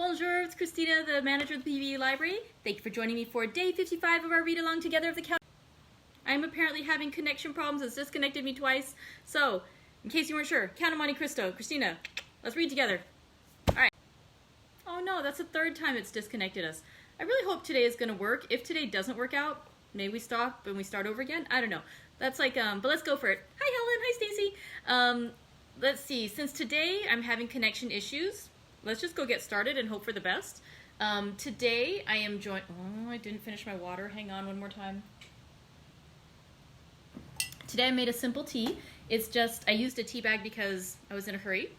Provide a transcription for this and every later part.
Bonjour, it's Christina, the manager of the PBE Library. Thank you for joining me for day 55 of our read-along together of the Count. I'm apparently having connection problems. It's disconnected me twice. So, in case you weren't sure, Count of Monte Cristo. Christina, let's read together. All right. Oh no, that's the third time it's disconnected us. I really hope today is going to work. If today doesn't work out, maybe we stop and we start over again. I don't know. That's like, but let's go for it. Hi Helen, hi Stacy. Let's see, since today I'm having connection issues, let's just go get started and hope for the best. Today I am joined, oh, I didn't finish my water. Hang on one more time. Today I made a simple tea. It's just, I used a tea bag because I was in a hurry.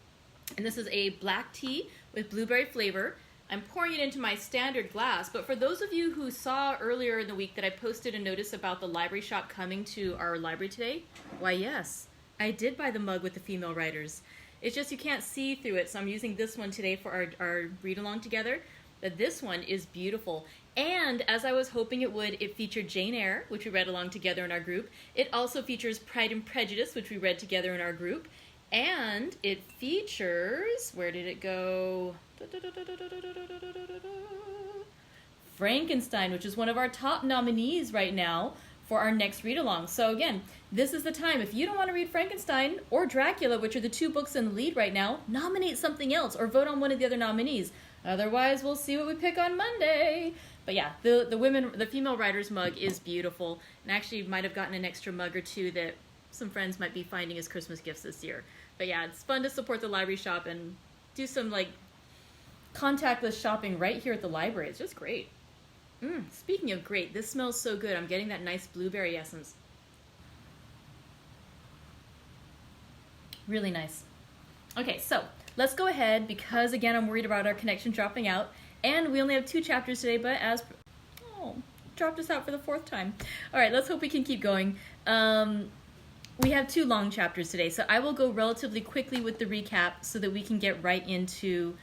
And this is a black tea with blueberry flavor. I'm pouring it into my standard glass, but for those of you who saw earlier in the week that I posted a notice about the library shop coming to our library today, why yes, I did buy the mug with the female writers. It's just you can't see through it, so I'm using this one today for our read-along together. But this one is beautiful. And as I was hoping it would, it featured Jane Eyre, which we read along together in our group. It also features Pride and Prejudice, which we read together in our group. And it features, where did it go? Frankenstein, which is one of our top nominees right now for our next read-along. So again, this is the time. If you don't want to read Frankenstein or Dracula, which are the two books in the lead right now, nominate something else or vote on one of the other nominees. Otherwise, we'll see what we pick on Monday. But yeah, the female writer's mug is beautiful. And actually might have gotten an extra mug or two that some friends might be finding as Christmas gifts this year. But yeah, it's fun to support the library shop and do some like contactless shopping right here at the library. It's just great. Speaking of great, this smells so good. I'm getting that nice blueberry essence. Really nice. Okay, so let's go ahead because again, I'm worried about our connection dropping out. And we only have 2 chapters today, but dropped us out for the 4th time. All right, let's hope we can keep going. We have 2 long chapters today, so I will go relatively quickly with the recap so that we can get right into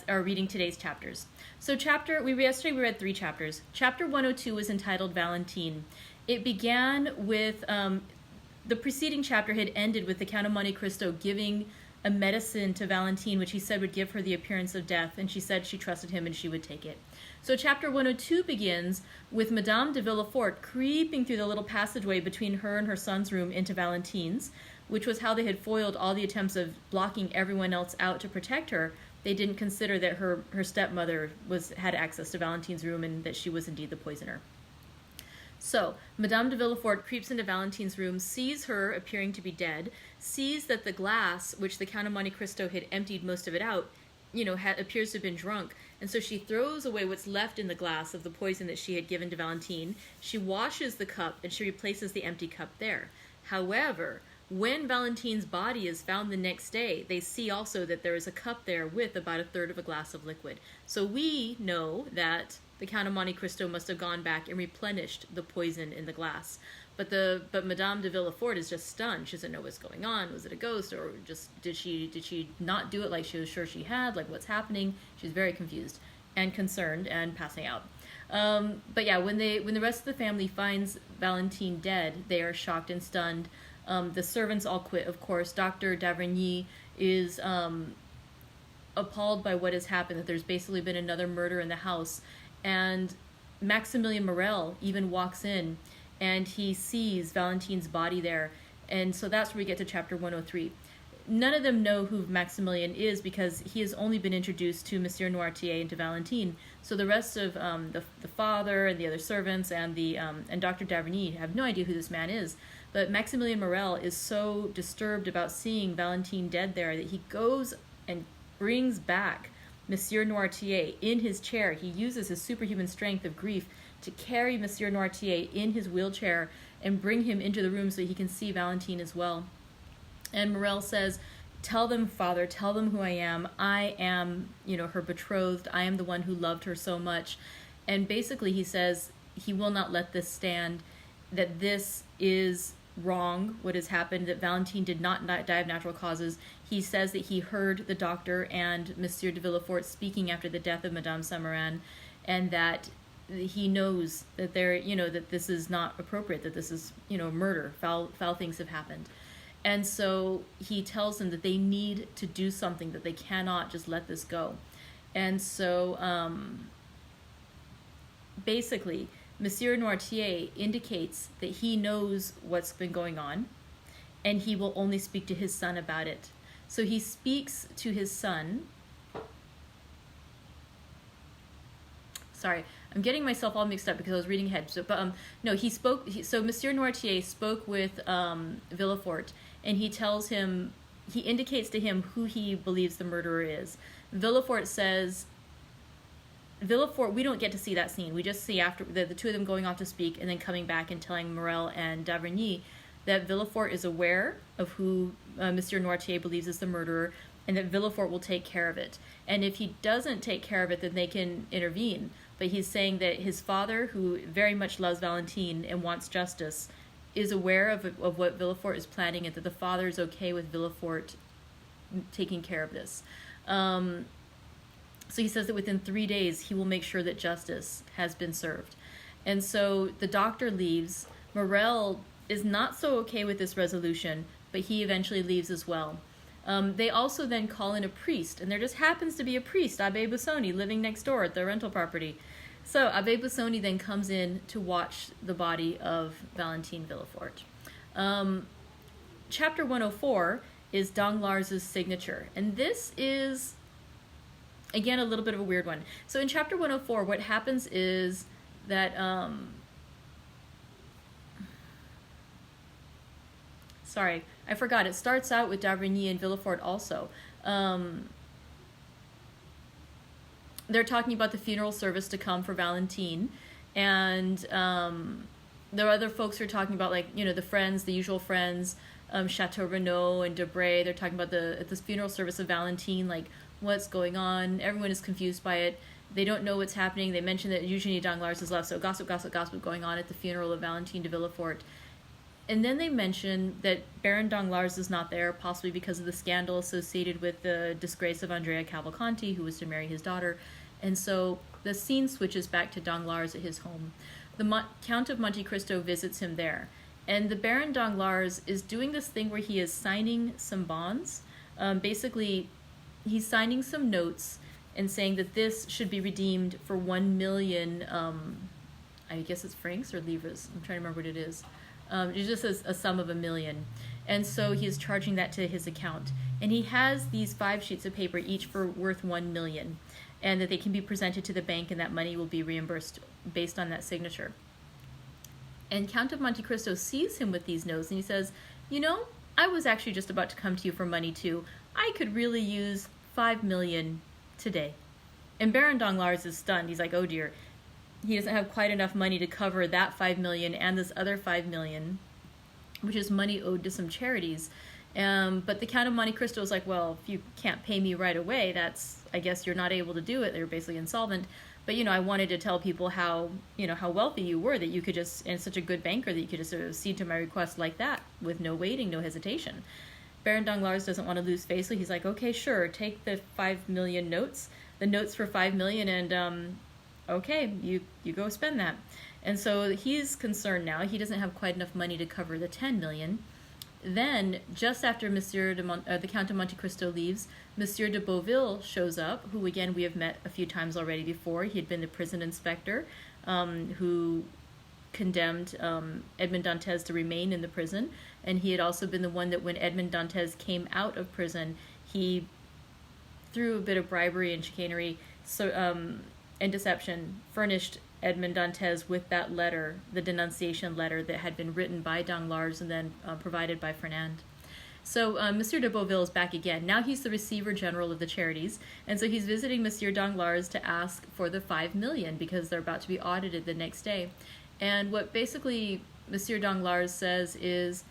reading today's chapters. So yesterday we read 3 chapters. Chapter 102 was entitled Valentine. It began with, the preceding chapter had ended with the Count of Monte Cristo giving a medicine to Valentine, which he said would give her the appearance of death, and she said she trusted him and she would take it. So chapter 102 begins with Madame de Villefort creeping through the little passageway between her and her son's room into Valentine's, which was how they had foiled all the attempts of blocking everyone else out to protect her. They didn't consider that her stepmother had access to Valentine's room and that she was indeed the poisoner. So, Madame de Villefort creeps into Valentine's room, sees her appearing to be dead, sees that the glass, which the Count of Monte Cristo had emptied most of it out, appears to have been drunk. And so she throws away what's left in the glass of the poison that she had given to Valentine. She washes the cup and she replaces the empty cup there. However, when Valentine's body is found the next day, they see also that there is a cup there with about 1/3 of a glass of liquid. So we know that the Count of Monte Cristo must have gone back and replenished the poison in the glass. But Madame de Villefort is just stunned. She doesn't know what's going on. Was it a ghost, or just did she not do it like she was sure she had? Like, what's happening? She's very confused and concerned and passing out. But yeah, when the rest of the family finds Valentine dead, they are shocked and stunned. The servants all quit, of course. Dr. d'Avrigny is appalled by what has happened, that there's basically been another murder in the house. And Maximilian Morel even walks in and he sees Valentine's body there. And so that's where we get to chapter 103. None of them know who Maximilian is because he has only been introduced to Monsieur Noirtier and to Valentine. So the rest of the father and the other servants and and Dr. d'Avrigny have no idea who this man is. But Maximilian Morel is so disturbed about seeing Valentine dead there that he goes and brings back Monsieur Noirtier in his chair. He uses his superhuman strength of grief to carry Monsieur Noirtier in his wheelchair and bring him into the room so he can see Valentine as well. And Morel says, "Tell them, Father, tell them who I am. I am, her betrothed. I am the one who loved her so much." And basically he says he will not let this stand, that this is wrong, what has happened, that Valentine did not die of natural causes. He says that he heard the doctor and Monsieur de Villefort speaking after the death of Madame Samarin, and that he knows that that this is not appropriate, that this is, murder, foul things have happened. And so he tells them that they need to do something, that they cannot just let this go. And so basically, Monsieur Noirtier indicates that he knows what's been going on, and he will only speak to his son about it. So he speaks to his son. Sorry, I'm getting myself all mixed up because I was reading ahead. So, no, so Monsieur Noirtier spoke with Villefort, and he indicates to him who he believes the murderer is. Villefort, we don't get to see that scene. We just see after the two of them going off to speak and then coming back and telling Morel and d'Avrigny that Villefort is aware of who Monsieur Noirtier believes is the murderer, and that Villefort will take care of it. And if he doesn't take care of it, then they can intervene. But he's saying that his father, who very much loves Valentine and wants justice, is aware of what Villefort is planning, and that the father is okay with Villefort taking care of this. So he says that within 3 days, he will make sure that justice has been served. And so the doctor leaves. Morel is not so okay with this resolution, but he eventually leaves as well. They also then call in a priest, and there just happens to be a priest, Abbé Busoni, living next door at the rental property. So Abbé Busoni then comes in to watch the body of Valentine Villefort. Chapter 104 is Danglars' signature, and this is, again, a little bit of a weird one. So in chapter 104, what happens is that sorry, I forgot. It starts out with d'Avrigny and Villefort also. They're talking about the funeral service to come for Valentine, and there are other folks who are talking about, like, the friends, the usual friends, Chateau Renaud and Debray. They're talking about at this funeral service of Valentine, like, what's going on. Everyone is confused by it. They don't know what's happening. They mention that Eugenie Danglars is left, so gossip going on at the funeral of Valentine de Villefort. And then they mention that Baron Danglars is not there, possibly because of the scandal associated with the disgrace of Andrea Cavalcanti, who was to marry his daughter. And so the scene switches back to Danglars at his home. The Count of Monte Cristo visits him there. And the Baron Danglars is doing this thing where he is signing some bonds. Basically, he's signing some notes and saying that this should be redeemed for 1 million, I guess it's francs or livres. I'm trying to remember what it is. It just says a sum of 1 million. And so he is charging that to his account. And he has these 5 sheets of paper, each worth 1 million. And that they can be presented to the bank, and that money will be reimbursed based on that signature. And Count of Monte Cristo sees him with these notes, and he says, I was actually just about to come to you for money too. I could really use 5 million today. And Baron Danglars is stunned. He's like, oh dear. He doesn't have quite enough money to cover that 5 million and this other 5 million, which is money owed to some charities. But the Count of Monte Cristo is like, well, if you can't pay me right away, I guess you're not able to do it. They're basically insolvent. But, I wanted to tell people how wealthy you were, that you could just, and such a good banker, that you could just sort of accede to my request like that with no waiting, no hesitation. Baron Danglars doesn't want to lose face, so he's like, okay, sure, take the 5 million notes, the notes for 5 million, and, okay, you go spend that. And so he's concerned now. He doesn't have quite enough money to cover the 10 million. Then, just after the Count of Monte Cristo leaves, Monsieur de Beauville shows up, who, again, we have met a few times already before. He had been the prison inspector who condemned Edmond Dantes to remain in the prison, and he had also been the one that when Edmond Dantes came out of prison, he, through a bit of bribery and chicanery and deception, furnished Edmond Dantes with that letter, the denunciation letter that had been written by Danglars and then provided by Fernand. So Monsieur de Beauville is back again. Now he's the receiver general of the charities, and so he's visiting Monsieur Danglars to ask for the 5 million because they're about to be audited the next day. And what basically Monsieur Danglars says is,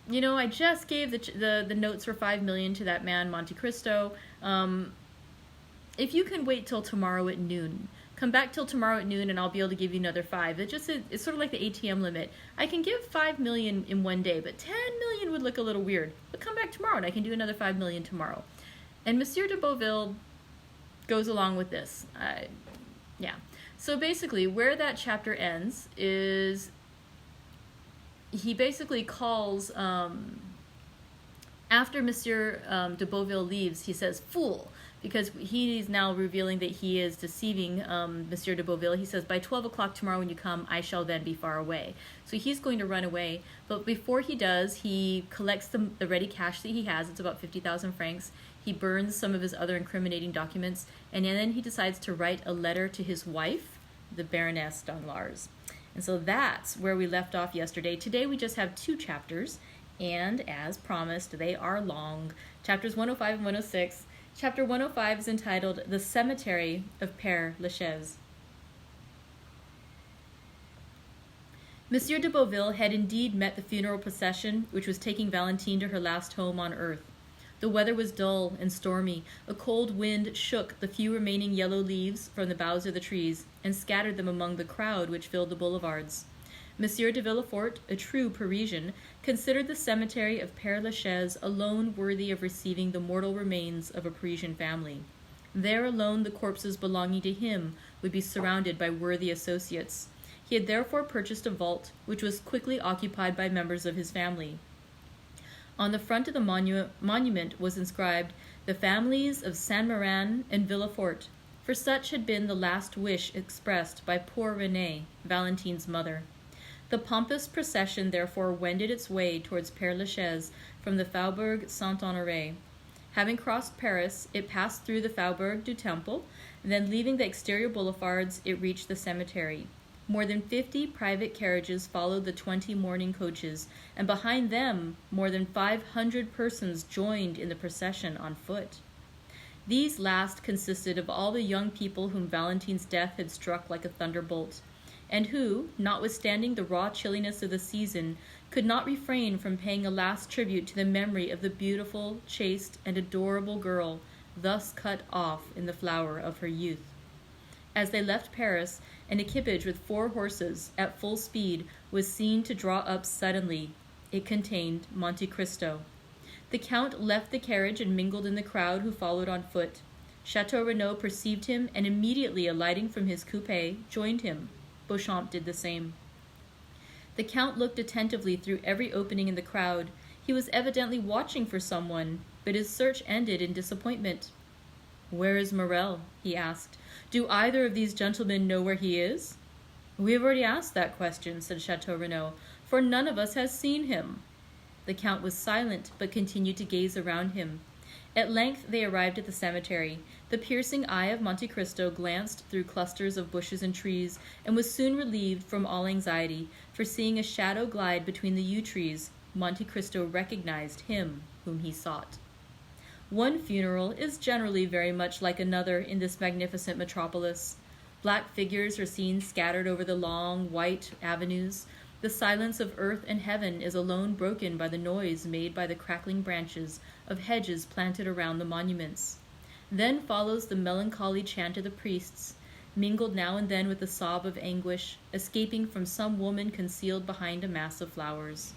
I just gave the notes for 5 million to that man Monte Cristo. If you can wait till tomorrow at noon, come back till tomorrow at noon and It's sort of like the ATM limit. I can give 5 million in one day, but 10 million would look a little weird. But come back tomorrow and I can do another 5 million tomorrow. And Monsieur de Beauville goes along with this. So basically, where that chapter ends is he basically calls, After Monsieur de Beauville leaves, he says, "Fool," because he's now revealing that he is deceiving Monsieur de Beauville. He says, "By 12 o'clock tomorrow when you come, I shall then be far away." So he's going to run away. But before he does, he collects the ready cash that he has. It's about 50,000 francs. He burns some of his other incriminating documents. And then he decides to write a letter to his wife, the Baroness Danglars. And so that's where we left off yesterday. Today we just have 2 chapters. And as promised, they are long. Chapters 105 and 106. Chapter 105 is entitled The Cemetery of Père Lachaise. Monsieur de Beauville had indeed met the funeral procession which was taking Valentine to her last home on earth. The weather was dull and stormy. A cold wind shook the few remaining yellow leaves from the boughs of the trees and scattered them among the crowd which filled the boulevards. Monsieur de Villefort, a true Parisian, considered the cemetery of Père Lachaise alone worthy of receiving the mortal remains of a Parisian family. There alone the corpses belonging to him would be surrounded by worthy associates. He had therefore purchased a vault, which was quickly occupied by members of his family. On the front of the monument was inscribed, "The families of Saint-Méran and Villefort," for such had been the last wish expressed by poor Renée, Valentine's mother. The pompous procession therefore wended its way towards Père Lachaise from the Faubourg Saint-Honoré. Having crossed Paris, it passed through the Faubourg du Temple, and then leaving the exterior boulevards, it reached the cemetery. More than 50 private carriages followed the 20 mourning coaches, and behind them more than 500 persons joined in the procession on foot. These last consisted of all the young people whom Valentine's death had struck like a thunderbolt, and who, notwithstanding the raw chilliness of the season, could not refrain from paying a last tribute to the memory of the beautiful, chaste, and adorable girl thus cut off in the flower of her youth. As they left Paris, an equipage with 4 horses, at full speed, was seen to draw up suddenly. It contained Monte Cristo. The Count left the carriage and mingled in the crowd who followed on foot. Chateau Renaud perceived him, and immediately alighting from his coupé, joined him. Beauchamp did the same. The Count looked attentively through every opening in the crowd. He was evidently watching for someone, but his search ended in disappointment. "Where is Morel?" he asked. "Do either of these gentlemen know where he is?" "We have already asked that question," said Chateau Renaud, "for none of us has seen him." The Count was silent, but continued to gaze around him. At length they arrived at the cemetery. The piercing eye of Monte Cristo glanced through clusters of bushes and trees, and was soon relieved from all anxiety, for seeing a shadow glide between the yew trees, Monte Cristo recognized him whom he sought. One funeral is generally very much like another in this magnificent metropolis. Black figures are seen scattered over the long, white avenues. The silence of earth and heaven is alone broken by the noise made by the crackling branches of hedges planted around the monuments. Then follows the melancholy chant of the priests, mingled now and then with the sob of anguish, escaping from some woman concealed behind a mass of flowers.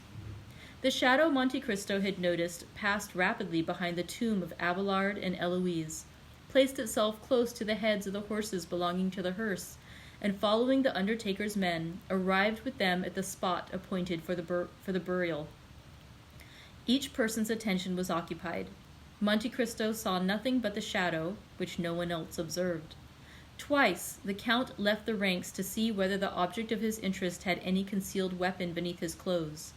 The shadow Monte Cristo had noticed passed rapidly behind the tomb of Abelard and Eloise, placed itself close to the heads of the horses belonging to the hearse, and following the undertaker's men, arrived with them at the spot appointed for the burial. Each person's attention was occupied. Monte Cristo saw nothing but the shadow, which no one else observed. Twice the Count left the ranks to see whether the object of his interest had any concealed weapon beneath his clothes.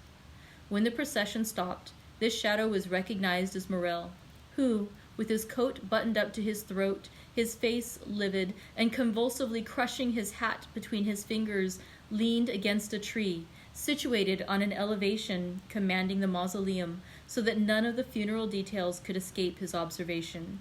When the procession stopped, this shadow was recognized as Morel, who, with his coat buttoned up to his throat, his face livid, and convulsively crushing his hat between his fingers, leaned against a tree, situated on an elevation commanding the mausoleum, so that none of the funeral details could escape his observation.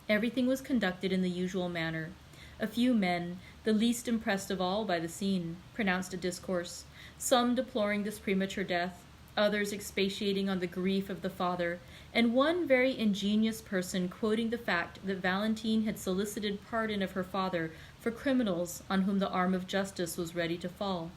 Everything was conducted in the usual manner. A few men, the least impressed of all by the scene, pronounced a discourse, some deploring this premature death, others expatiating on the grief of the father, and one very ingenious person quoting the fact that Valentine had solicited pardon of her father for criminals on whom the arm of justice was ready to fall,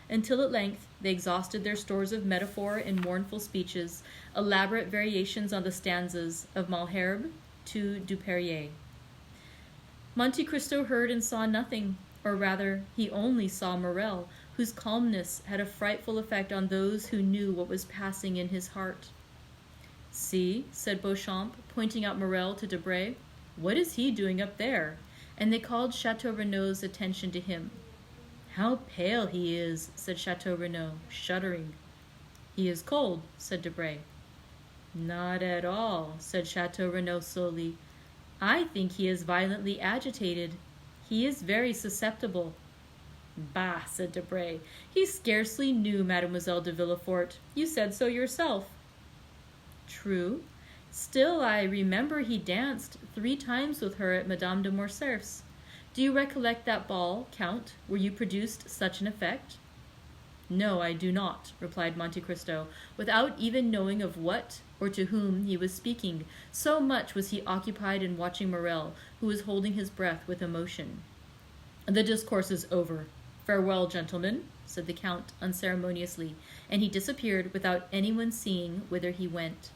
until at length they exhausted their stores of metaphor in mournful speeches, elaborate variations on the stanzas of Malherbe to Duperrier. Monte Cristo heard and saw nothing, or rather, he only saw Morel, whose calmness had a frightful effect on those who knew what was passing in his heart. See, said Beauchamp, pointing out Morel to Debray. What is he doing up there? And they called Chateau Renaud's attention to him. How pale he is, said Chateau Renaud, shuddering. He is cold, said Debray. Not at all, said Chateau Renaud slowly. I think he is violently agitated. He is very susceptible. Bah, said Debray. He scarcely knew Mademoiselle de Villefort. You said so yourself. True. Still, I remember he danced 3 times with her at Madame de Morcerf's. Do you recollect that ball, Count, where you produced such an effect? No, I do not, replied Monte Cristo, without even knowing of what or to whom he was speaking. So much was he occupied in watching Morel, who was holding his breath with emotion. The discourse is over. Farewell, gentlemen, said the Count unceremoniously, and he disappeared without anyone seeing whither he went.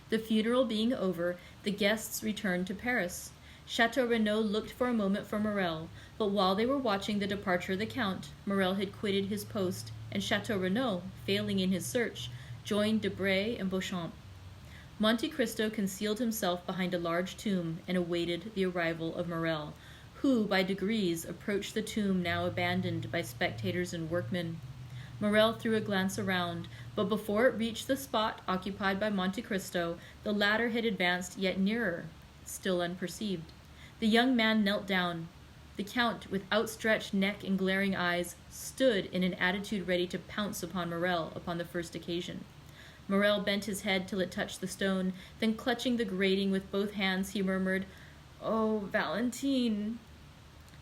The funeral being over, the guests returned to Paris. Chateau Renaud looked for a moment for Morel, but while they were watching the departure of the Count, Morel had quitted his post, and Chateau Renaud, failing in his search, joined Debray and Beauchamp. Monte Cristo concealed himself behind a large tomb and awaited the arrival of Morel, who by degrees approached the tomb now abandoned by spectators and workmen. Morel threw a glance around, but before it reached the spot occupied by Monte Cristo, the latter had advanced yet nearer, still unperceived. The young man knelt down. The Count, with outstretched neck and glaring eyes, stood in an attitude ready to pounce upon Morel upon the first occasion. Morel bent his head till it touched the stone, then clutching the grating with both hands, he murmured, "Oh, Valentine!"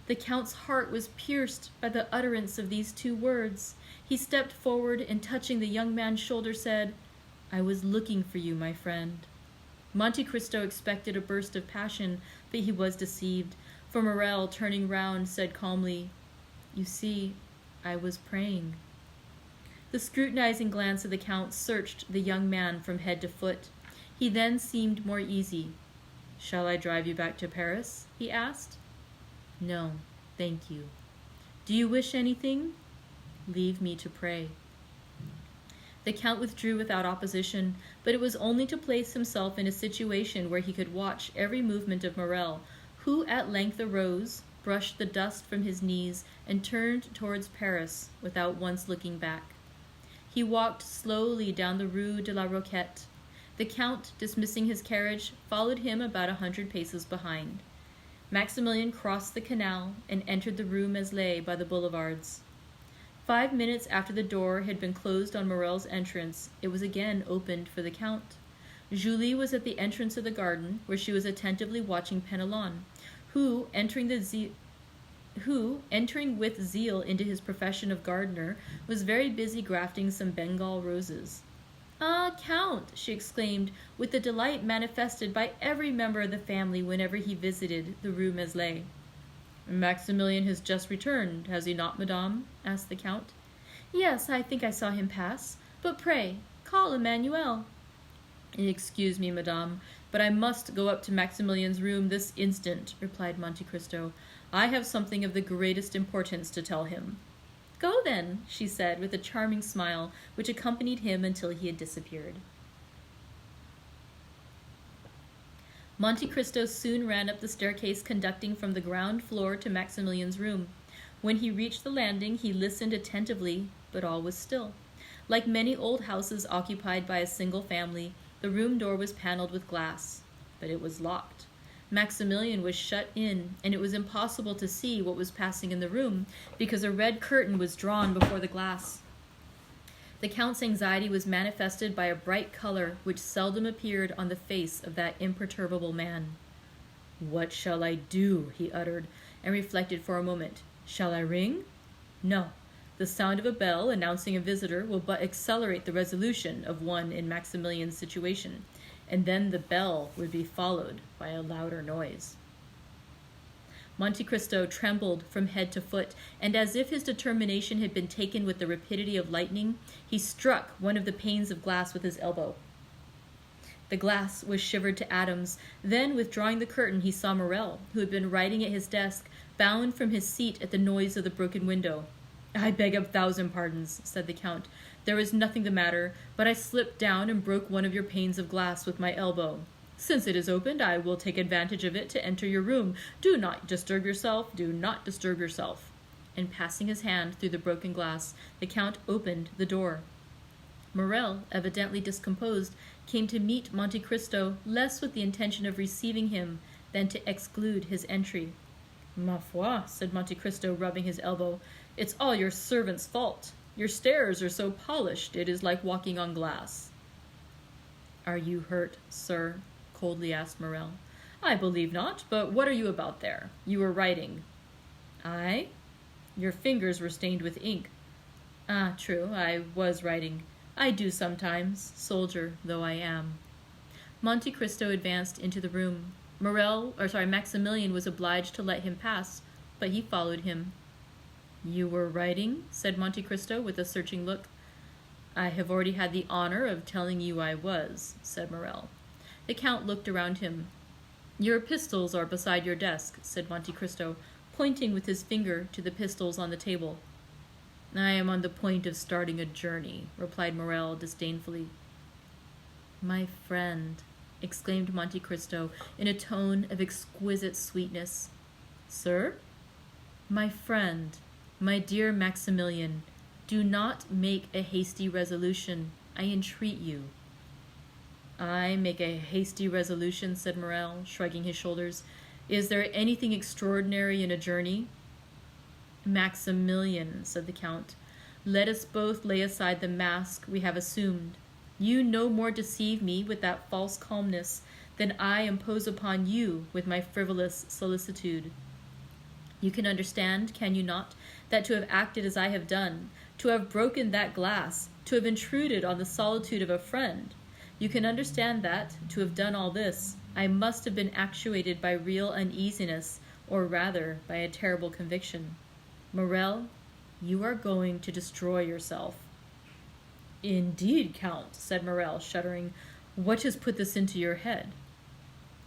The Count's heart was pierced by the utterance of these 2 words. He stepped forward and, touching the young man's shoulder, said, "I was looking for you, my friend." Monte Cristo expected a burst of passion, but he was deceived, for Morel, turning round, said calmly, "You see, I was praying." The scrutinizing glance of the Count searched the young man from head to foot. He then seemed more easy. "Shall I drive you back to Paris?" he asked. "No, thank you." "Do you wish anything?" "Leave me to pray." The Count withdrew without opposition, but it was only to place himself in a situation where he could watch every movement of Morel, who at length arose, brushed the dust from his knees, and turned towards Paris without once looking back. He walked slowly down the Rue de la Roquette. The Count, dismissing his carriage, followed him about 100 paces behind. Maximilian crossed the canal and entered the Rue Meslay by the boulevards. 5 minutes after the door had been closed on Morel's entrance, it was again opened for the Count. Julie was at the entrance of the garden, where she was attentively watching Penelon, who, entering with zeal into his profession of gardener, was very busy grafting some Bengal roses. "Ah, Count!" she exclaimed, with the delight manifested by every member of the family whenever he visited the Rue Meslay. "Maximilian has just returned, has he not, madame?" asked the Count. "Yes, I think I saw him pass. But pray, call Emmanuel." "Excuse me, madame, but I must go up to Maximilian's room this instant," replied Monte Cristo. "I have something of the greatest importance to tell him." "Go then," she said, with a charming smile, which accompanied him until he had disappeared. Monte Cristo soon ran up the staircase conducting from the ground floor to Maximilian's room. When he reached the landing, he listened attentively, but all was still. Like many old houses occupied by a single family, the room door was paneled with glass, but it was locked. Maximilian was shut in, and it was impossible to see what was passing in the room, because a red curtain was drawn before the glass. The Count's anxiety was manifested by a bright color which seldom appeared on the face of that imperturbable man. "What shall I do?" he uttered, and reflected for a moment. "Shall I ring? No. The sound of a bell announcing a visitor will but accelerate the resolution of one in Maximilian's situation, and then the bell would be followed by a louder noise." Monte Cristo trembled from head to foot, and as if his determination had been taken with the rapidity of lightning, he struck one of the panes of glass with his elbow. The glass was shivered to atoms. Then, withdrawing the curtain, he saw Morel, who had been writing at his desk, bound from his seat at the noise of the broken window. "I beg 1,000 pardons," said the Count. There was nothing the matter, but I slipped down and broke one of your panes of glass with my elbow. Since it is opened, I will take advantage of it to enter your room. Do not disturb yourself. Do not disturb yourself." And passing his hand through the broken glass, the Count opened the door. Morrel, evidently discomposed, came to meet Monte Cristo less with the intention of receiving him than to exclude his entry. "Ma foi," said Monte Cristo, rubbing his elbow, "it's all your servant's fault. Your stairs are so polished, it is like walking on glass." "Are you hurt, sir?" coldly asked Morrel. "I believe not, but what are you about there? You were writing." "I? Your fingers were stained with ink." "Ah, true, I was writing. I do sometimes, soldier though I am." Monte Cristo advanced into the room. Maximilian was obliged to let him pass, but he followed him. "You were writing?" said Monte Cristo with a searching look. "I have already had the honor of telling you I was," said Morrel. The Count looked around him. "Your pistols are beside your desk," said Monte Cristo, pointing with his finger to the pistols on the table. "I am on the point of starting a journey," replied Morrel disdainfully. "My friend," exclaimed Monte Cristo in a tone of exquisite sweetness. "Sir?" "My friend, my dear Maximilian, do not make a hasty resolution, I entreat you." "I make a hasty resolution," said Morrel, shrugging his shoulders. "Is there anything extraordinary in a journey?" "Maximilian," said the Count, "let us both lay aside the mask we have assumed. You no more deceive me with that false calmness than I impose upon you with my frivolous solicitude. You can understand, can you not, that to have acted as I have done, to have broken that glass, to have intruded on the solitude of a friend, you can understand that, to have done all this, I must have been actuated by real uneasiness, or rather by a terrible conviction. Morrel, you are going to destroy yourself." "Indeed, Count," said Morrel, shuddering, "what has put this into your head?"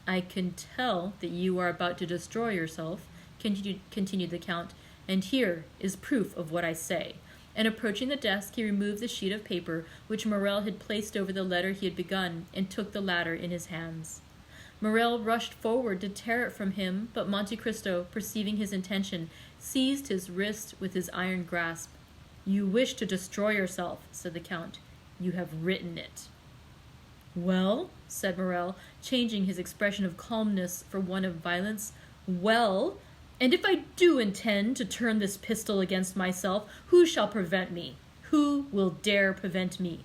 "I can tell that you are about to destroy yourself," continued the Count, "and here is proof of what I say." And approaching the desk, he removed the sheet of paper which Morrel had placed over the letter he had begun, and took the latter in his hands. Morrel rushed forward to tear it from him, but Monte Cristo, perceiving his intention, seized his wrist with his iron grasp. "You wish to destroy yourself," said the Count. "You have written it." "Well?" said Morrel, changing his expression of calmness for one of violence. "Well? And if I do intend to turn this pistol against myself, who shall prevent me? Who will dare prevent me?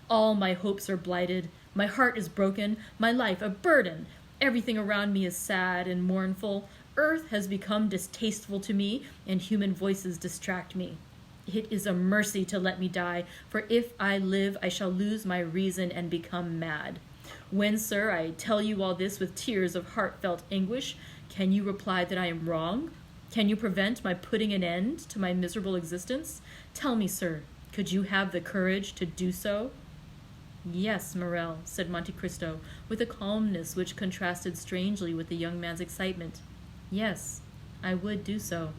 All my hopes are blighted, my heart is broken, my life a burden. Everything around me is sad and mournful. Earth has become distasteful to me, and human voices distract me. It is a mercy to let me die, for if I live, I shall lose my reason and become mad. When, sir, I tell you all this with tears of heartfelt anguish, can you reply that I am wrong? Can you prevent my putting an end to my miserable existence? Tell me, sir, could you have the courage to do so?" "Yes, Morrel," said Monte Cristo, with a calmness which contrasted strangely with the young man's excitement. "Yes, I would do so."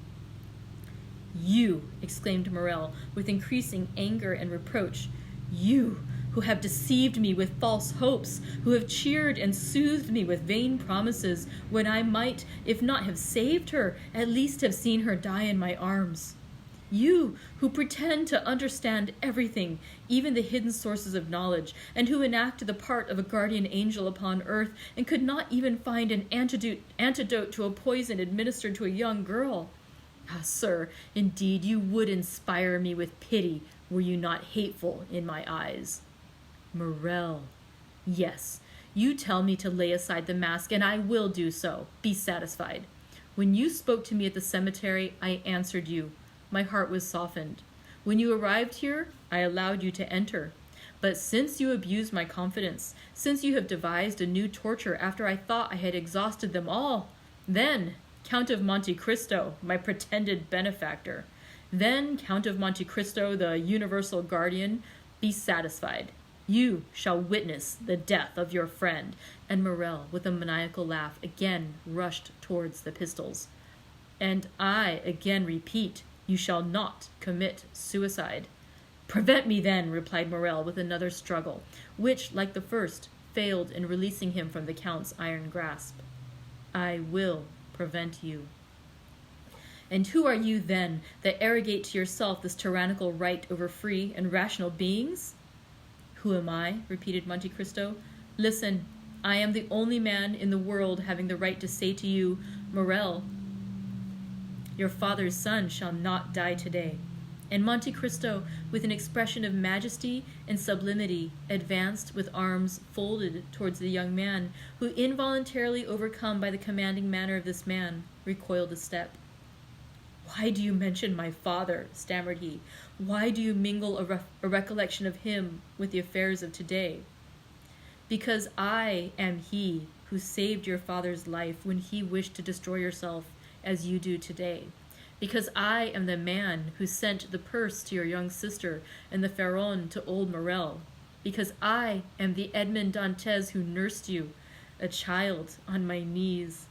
"You!" exclaimed Morrel, with increasing anger and reproach. "You, who have deceived me with false hopes, who have cheered and soothed me with vain promises, when I might, if not have saved her, at least have seen her die in my arms. You, who pretend to understand everything, even the hidden sources of knowledge, and who enact the part of a guardian angel upon earth, and could not even find an antidote to a poison administered to a young girl. Ah, sir, indeed you would inspire me with pity were you not hateful in my eyes." "Morrel, yes, you tell me to lay aside the mask, and I will do so. Be satisfied. When you spoke to me at the cemetery, I answered you. My heart was softened. When you arrived here, I allowed you to enter. But since you abused my confidence, since you have devised a new torture after I thought I had exhausted them all, then, Count of Monte Cristo, my pretended benefactor, then, Count of Monte Cristo, the universal guardian, be satisfied. You shall witness the death of your friend." And Morrel, with a maniacal laugh, again rushed towards the pistols. "And I again repeat, you shall not commit suicide." Prevent me then, replied Morel with another struggle, which, like the first, failed in releasing him from the Count's iron grasp. I will prevent you. And who are you, then, that arrogate to yourself this tyrannical right over free and rational beings? Who am I? Repeated Monte Cristo. Listen, I am the only man in the world having the right to say to you, Morel, your father's son shall not die today. And Monte Cristo, with an expression of majesty and sublimity, advanced with arms folded towards the young man, who, involuntarily overcome by the commanding manner of this man, recoiled a step. Why do you mention my father? Stammered he. Why do you mingle a recollection of him with the affairs of today? Because I am he who saved your father's life when he wished to destroy yourself as you do today. Because I am the man who sent the purse to your young sister and the Pharaon to old Morel. Because I am the Edmond Dantes who nursed you, a child, on my knees.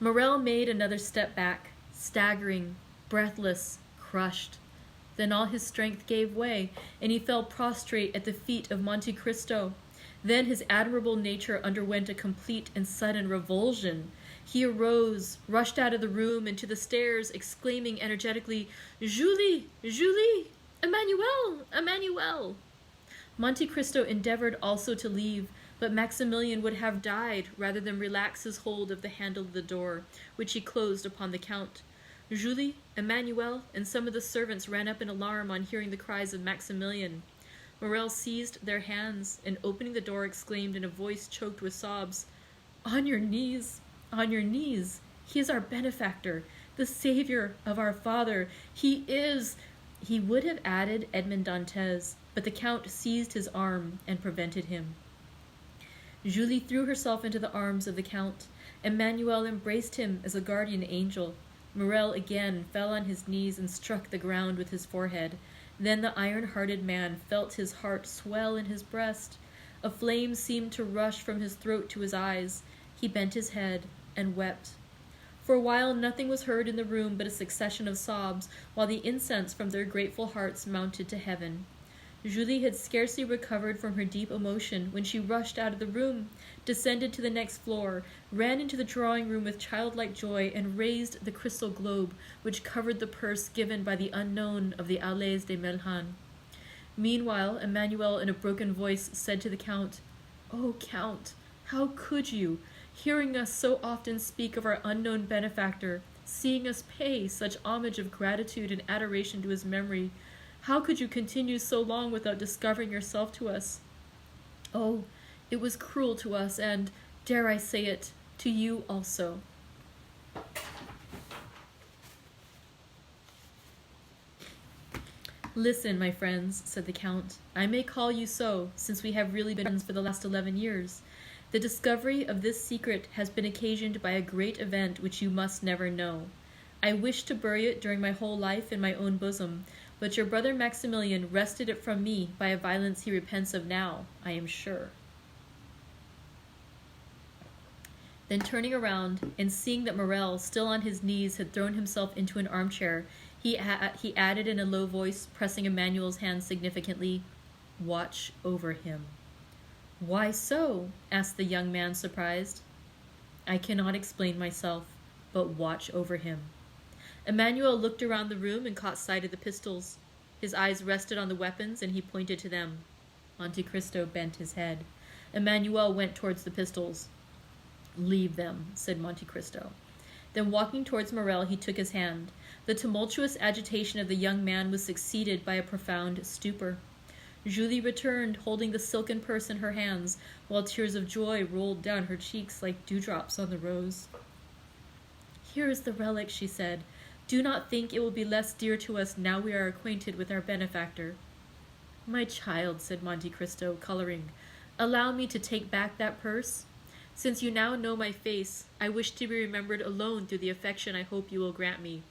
Morel made another step back, staggering, breathless, crushed. Then all his strength gave way, and he fell prostrate at the feet of Monte Cristo. Then his admirable nature underwent a complete and sudden revulsion. He arose, rushed out of the room and to the stairs, exclaiming energetically, Julie! Julie! Emmanuel! Emmanuel! Monte Cristo endeavored also to leave, but Maximilian would have died rather than relax his hold of the handle of the door, which he closed upon the Count. Julie, Emmanuel, and some of the servants ran up in alarm on hearing the cries of Maximilian. Morel seized their hands, and opening the door exclaimed in a voice choked with sobs, On your knees! On your knees! He is our benefactor, the savior of our father. He is... He would have added Edmond Dantes, but the Count seized his arm and prevented him. Julie threw herself into the arms of the Count. Emmanuel embraced him as a guardian angel. Morel again fell on his knees and struck the ground with his forehead. Then the iron-hearted man felt his heart swell in his breast. A flame seemed to rush from his throat to his eyes. He bent his head and wept. For a while nothing was heard in the room but a succession of sobs, while the incense from their grateful hearts mounted to heaven. Julie had scarcely recovered from her deep emotion when she rushed out of the room, descended to the next floor, ran into the drawing-room with childlike joy, and raised the crystal globe which covered the purse given by the unknown of the Allées de Melhan. Meanwhile, Emmanuel in a broken voice said to the Count, "Oh, Count, how could you, hearing us so often speak of our unknown benefactor, seeing us pay such homage of gratitude and adoration to his memory, how could you continue so long without discovering yourself to us? Oh, it was cruel to us, and, dare I say it, to you also." "Listen, my friends," said the Count. "I may call you so, since we have really been friends for the last 11 years. The discovery of this secret has been occasioned by a great event which you must never know. I wished to bury it during my whole life in my own bosom, but your brother Maximilian wrested it from me by a violence he repents of now, I am sure." Then turning around, and seeing that Morel, still on his knees, had thrown himself into an armchair, he added in a low voice, pressing Emmanuel's hand significantly, "Watch over him." "Why so?" asked the young man, surprised. "I cannot explain myself, but watch over him." Emmanuel looked around the room and caught sight of the pistols. His eyes rested on the weapons, and he pointed to them. Monte Cristo bent his head. Emmanuel went towards the pistols. "Leave them," said Monte Cristo. Then walking towards Morel, he took his hand. The tumultuous agitation of the young man was succeeded by a profound stupor. Julie returned, holding the silken purse in her hands, while tears of joy rolled down her cheeks like dewdrops on the rose. "Here is the relic," she said. "Do not think it will be less dear to us now we are acquainted with our benefactor." "My child," said Monte Cristo, coloring, "allow me to take back that purse. Since you now know my face, I wish to be remembered alone through the affection I hope you will grant me."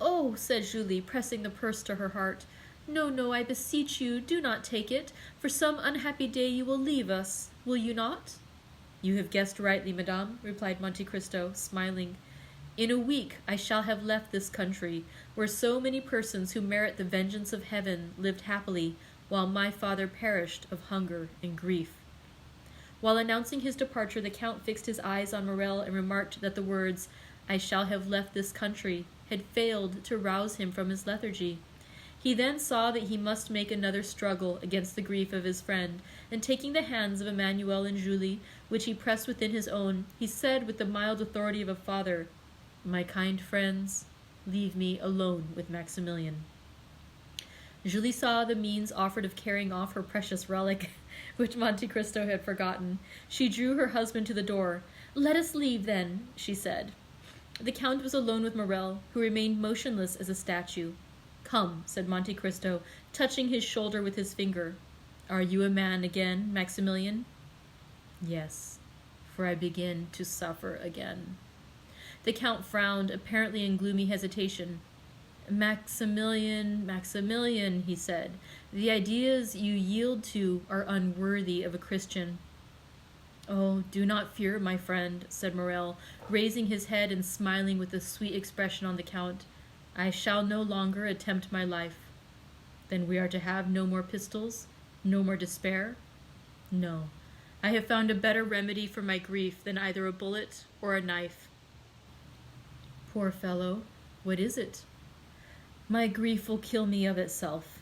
"Oh," said Julie, pressing the purse to her heart, "no, no, I beseech you, do not take it. For some unhappy day you will leave us, will you not?" "You have guessed rightly, madame," replied Monte Cristo, smiling. In a week I shall have left this country, where so many persons who merit the vengeance of heaven lived happily, while my father perished of hunger and grief." While announcing his departure, the Count fixed his eyes on Morel and remarked that the words, "I shall have left this country," had failed to rouse him from his lethargy. He then saw that he must make another struggle against the grief of his friend, and taking the hands of Emmanuel and Julie, which he pressed within his own, he said with the mild authority of a father, "My kind friends, leave me alone with Maximilian." Julie saw the means offered of carrying off her precious relic, which Monte Cristo had forgotten. She drew her husband to the door. "Let us leave, then," she said. The Count was alone with Morel, who remained motionless as a statue. "Come," said Monte Cristo, touching his shoulder with his finger. "Are you a man again, Maximilian?" "Yes, for I begin to suffer again." The Count frowned, apparently in gloomy hesitation. "Maximilian, Maximilian," he said, "the ideas you yield to are unworthy of a Christian." "Oh, do not fear, my friend," said Morel, raising his head and smiling with a sweet expression on the Count. "I shall no longer attempt my life." "Then we are to have no more pistols? No more despair?" "No. I have found a better remedy for my grief than either a bullet or a knife." "Poor fellow, what is it?" "My grief will kill me of itself."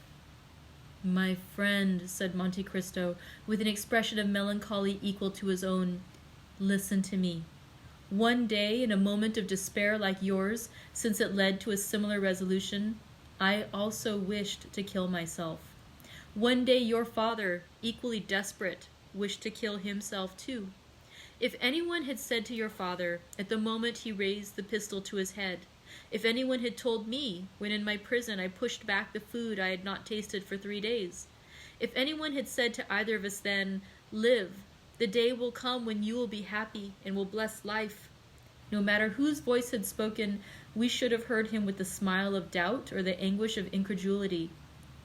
"My friend," said Monte Cristo, with an expression of melancholy equal to his own, "listen to me. One day, in a moment of despair like yours, since it led to a similar resolution, I also wished to kill myself. One day your father, equally desperate, wished to kill himself too. If anyone had said to your father, at the moment he raised the pistol to his head, if anyone had told me, when in my prison I pushed back the food I had not tasted for 3 days, if anyone had said to either of us then, 'Live, the day will come when you will be happy and will bless life,' no matter whose voice had spoken, we should have heard him with the smile of doubt or the anguish of incredulity.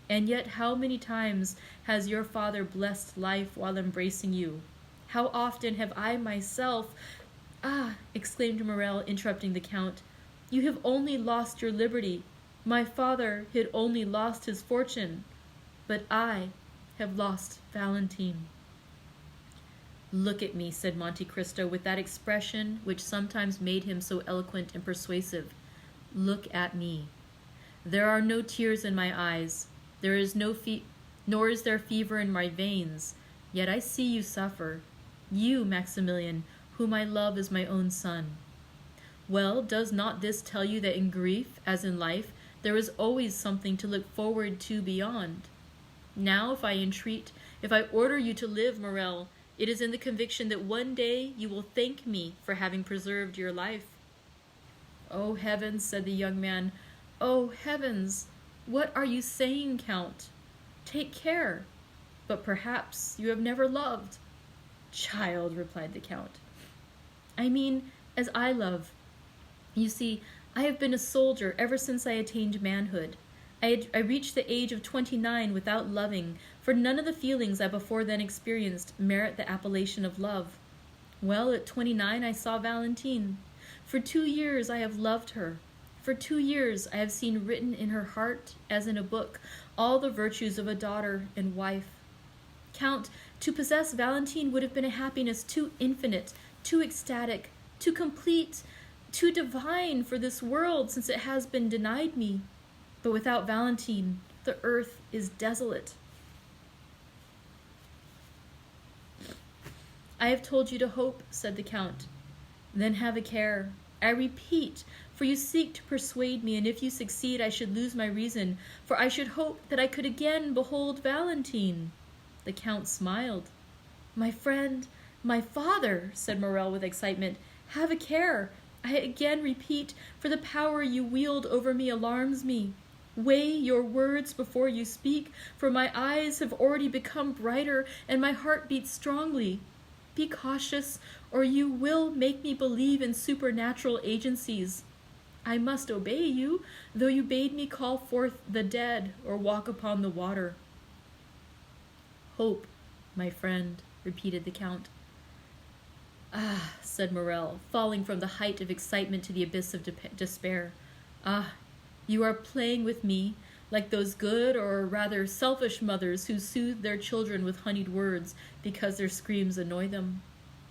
And yet how many times has your father blessed life while embracing you? How often have I myself—" "Ah!" exclaimed Morel, interrupting the Count, "you have only lost your liberty. My father had only lost his fortune. But I have lost Valentine." "Look at me," said Monte Cristo, with that expression which sometimes made him so eloquent and persuasive. "Look at me. There are no tears in my eyes. There is nor is there fever in my veins. Yet I see you suffer. You, Maximilian, whom I love as my own son. Well, does not this tell you that in grief, as in life, there is always something to look forward to beyond? Now, if I order you to live, Morel, it is in the conviction that one day you will thank me for having preserved your life." "Oh, heavens," said the young man, "oh, heavens! What are you saying, Count? Take care. But perhaps you have never loved." "Child," replied the Count, "I mean as I love. You see, I have been a soldier ever since I attained manhood. I reached the age of 29 without loving, for none of the feelings I before then experienced merit the appellation of love. Well, at 29 I saw Valentine. For 2 years I have loved her. For 2 years I have seen written in her heart, as in a book, all the virtues of a daughter and wife. Count, to possess Valentine would have been a happiness too infinite, too ecstatic, too complete, too divine for this world, since it has been denied me. But without Valentine, the earth is desolate. I have told you to hope, said the Count. Then have a care. I repeat, for you seek to persuade me, and if you succeed I should lose my reason, for I should hope that I could again behold Valentine. The Count smiled. My friend, my father, said Morel with excitement, have a care. I again repeat, for the power you wield over me alarms me. Weigh your words before you speak, for my eyes have already become brighter and my heart beats strongly. Be cautious, or you will make me believe in supernatural agencies. I must obey you, though you bade me call forth the dead or walk upon the water. Hope, my friend, repeated the Count. Ah, said Morel, falling from the height of excitement to the abyss of despair. Ah, you are playing with me, like those good or rather selfish mothers who soothe their children with honeyed words because their screams annoy them.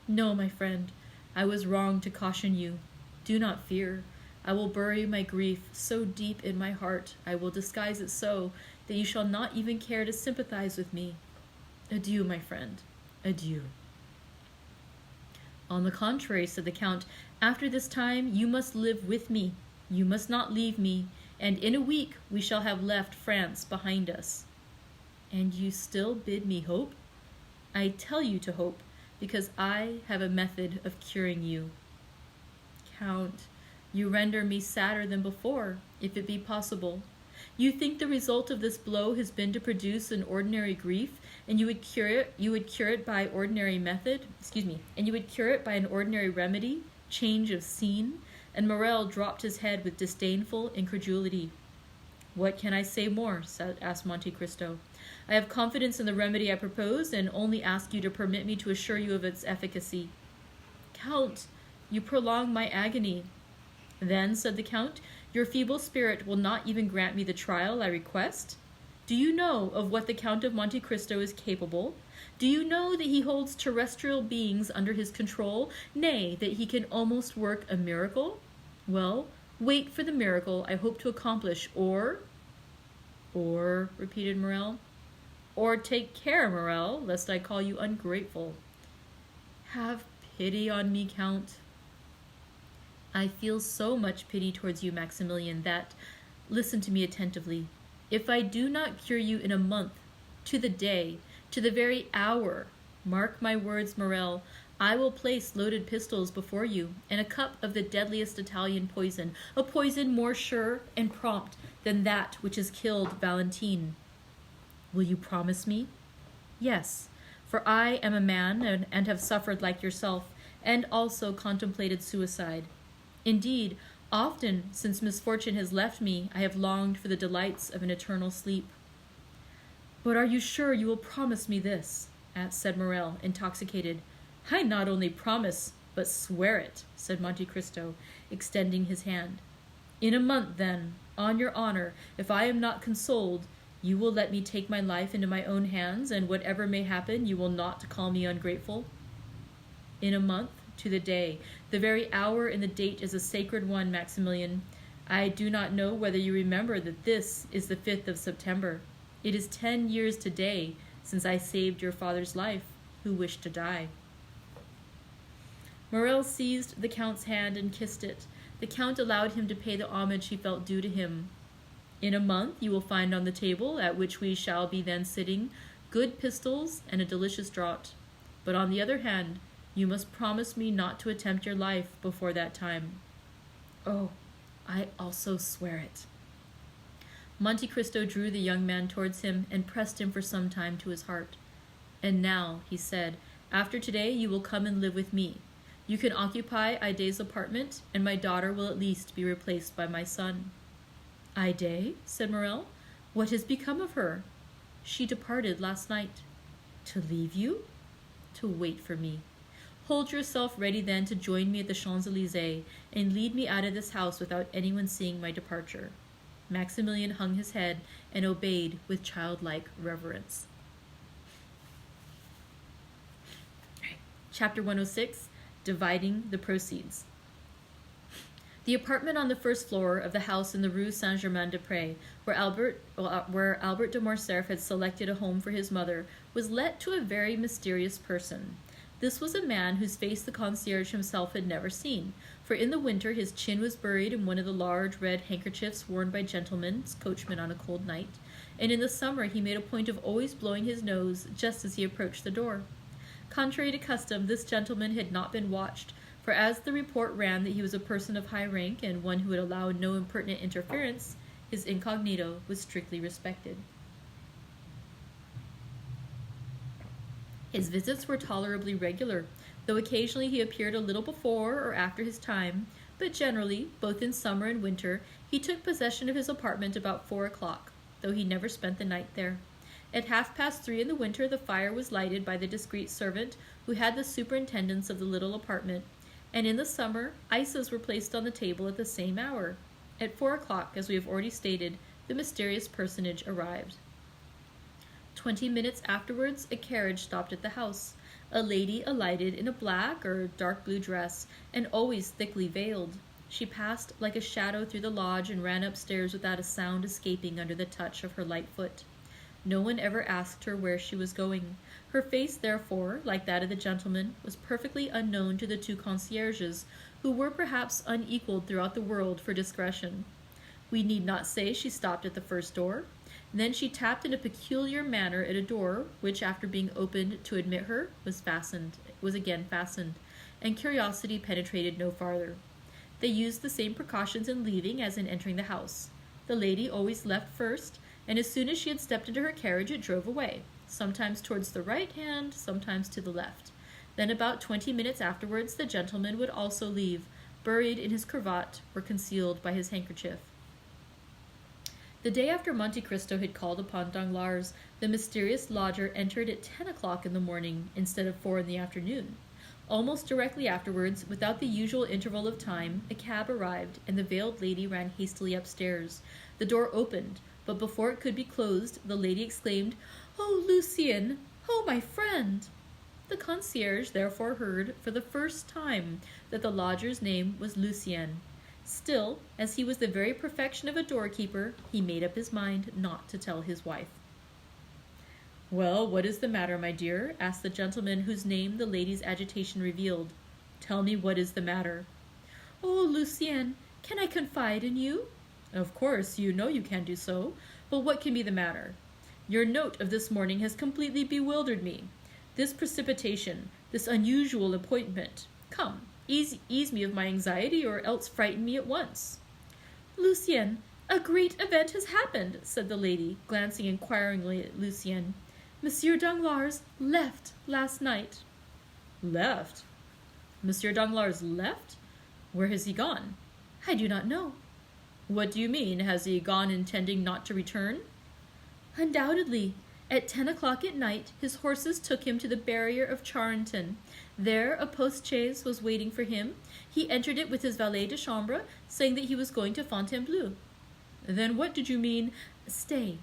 No, my friend, I was wrong to caution you. Do not fear. I will bury my grief so deep in my heart, I will disguise it so that you shall not even care to sympathize with me. Adieu, my friend. Adieu. On the contrary, said the Count, after this time you must live with me. You must not leave me, and in a week we shall have left France behind us. And you still bid me hope? I tell you to hope, because I have a method of curing you. Count, you render me sadder than before, if it be possible. You think the result of this blow has been to produce an ordinary grief, and you would cure it by ordinary method, and you would cure it by an ordinary remedy, change of scene, and Morel dropped his head with disdainful incredulity. What can I say more? Asked Monte Cristo. I have confidence in the remedy I propose, and only ask you to permit me to assure you of its efficacy. Count, you prolong my agony. Then, said the Count, your feeble spirit will not even grant me the trial I request? Do you know of what the Count of Monte Cristo is capable? Do you know that he holds terrestrial beings under his control, nay, that he can almost work a miracle? Well, wait for the miracle I hope to accomplish, or, repeated Morel. Or take care, Morel, lest I call you ungrateful. Have pity on me, Count. I feel so much pity towards you, Maximilian, that, listen to me attentively, if I do not cure you in a month, to the day, to the very hour, mark my words, Morel, I will place loaded pistols before you, and a cup of the deadliest Italian poison, a poison more sure and prompt than that which has killed Valentine. Will you promise me? Yes, for I am a man and have suffered like yourself, and also contemplated suicide. Indeed, often since misfortune has left me, I have longed for the delights of an eternal sleep. But are you sure you will promise me this? Said Morel, intoxicated. I not only promise, but swear it, said Monte Cristo, extending his hand. In a month, then, on your honor, if I am not consoled, you will let me take my life into my own hands, and whatever may happen, you will not call me ungrateful? In a month, to the day. The very hour and the date is a sacred one, Maximilian. I do not know whether you remember that this is the 5th of September. It is 10 years today since I saved your father's life, who wished to die. Morel seized the Count's hand and kissed it. The Count allowed him to pay the homage he felt due to him. In a month you will find on the table, at which we shall be then sitting, good pistols and a delicious draught. But on the other hand, you must promise me not to attempt your life before that time. Oh, I also swear it. Monte Cristo drew the young man towards him and pressed him for some time to his heart. And now, he said, after today you will come and live with me. You can occupy Idé's apartment, and my daughter will at least be replaced by my son. Idé? Said Morel. What has become of her? She departed last night. To leave you? To wait for me. Hold yourself ready then to join me at the Champs-Élysées and lead me out of this house without anyone seeing my departure. Maximilian hung his head and obeyed with childlike reverence. Chapter 106, Dividing the Proceeds. The apartment on the first floor of the house in the Rue Saint-Germain-des-Prés, where Albert de Morcerf had selected a home for his mother, was let to a very mysterious person. This was a man whose face the concierge himself had never seen, for in the winter his chin was buried in one of the large red handkerchiefs worn by gentlemen's coachmen on a cold night, and in the summer he made a point of always blowing his nose just as he approached the door. Contrary to custom, this gentleman had not been watched, for as the report ran that he was a person of high rank and one who would allow no impertinent interference, his incognito was strictly respected. His visits were tolerably regular, though occasionally he appeared a little before or after his time, but generally, both in summer and winter, he took possession of his apartment about 4 o'clock, though he never spent the night there. At 3:30 in the winter, the fire was lighted by the discreet servant who had the superintendence of the little apartment, and in the summer, ices were placed on the table at the same hour. At 4 o'clock, as we have already stated, the mysterious personage arrived. 20 minutes afterwards, a carriage stopped at the house. A lady alighted in a black or dark blue dress, and always thickly veiled. She passed like a shadow through the lodge and ran upstairs without a sound escaping under the touch of her light foot. No one ever asked her where she was going. Her face, therefore, like that of the gentleman, was perfectly unknown to the two concierges, who were perhaps unequaled throughout the world for discretion. We need not say she stopped at the first door. Then she tapped in a peculiar manner at a door, which, after being opened to admit her, was again fastened, and curiosity penetrated no farther. They used the same precautions in leaving as in entering the house. The lady always left first, and as soon as she had stepped into her carriage, it drove away, sometimes towards the right hand, sometimes to the left. Then about 20 minutes afterwards, the gentleman would also leave, buried in his cravat or concealed by his handkerchief. The day after Monte Cristo had called upon Danglars, the mysterious lodger entered at 10 o'clock in the morning instead of 4 in the afternoon. Almost directly afterwards, without the usual interval of time, a cab arrived, and the veiled lady ran hastily upstairs. The door opened, but before it could be closed, the lady exclaimed, "Oh, Lucien! Oh, my friend!" The concierge therefore heard for the first time that the lodger's name was Lucien. Still, as he was the very perfection of a doorkeeper, he made up his mind not to tell his wife. "Well, what is the matter, my dear?" asked the gentleman whose name the lady's agitation revealed. "Tell me what is the matter." "Oh, Lucien, can I confide in you?" "Of course, you know you can do so, but what can be the matter? Your note of this morning has completely bewildered me. This precipitation, this unusual appointment. Come, ease me of my anxiety, or else frighten me at once." "Lucien, a great event has happened," said the lady, glancing inquiringly at Lucien. "Monsieur Danglars left last night." "Left? Monsieur Danglars left? Where has he gone?" "I do not know." "What do you mean? Has he gone intending not to return?" "Undoubtedly. At 10 o'clock at night, his horses took him to the barrier of Charenton. There a post-chaise was waiting for him. He entered it with his valet de chambre, saying that he was going to Fontainebleau." "Then what did you mean—" "Stay.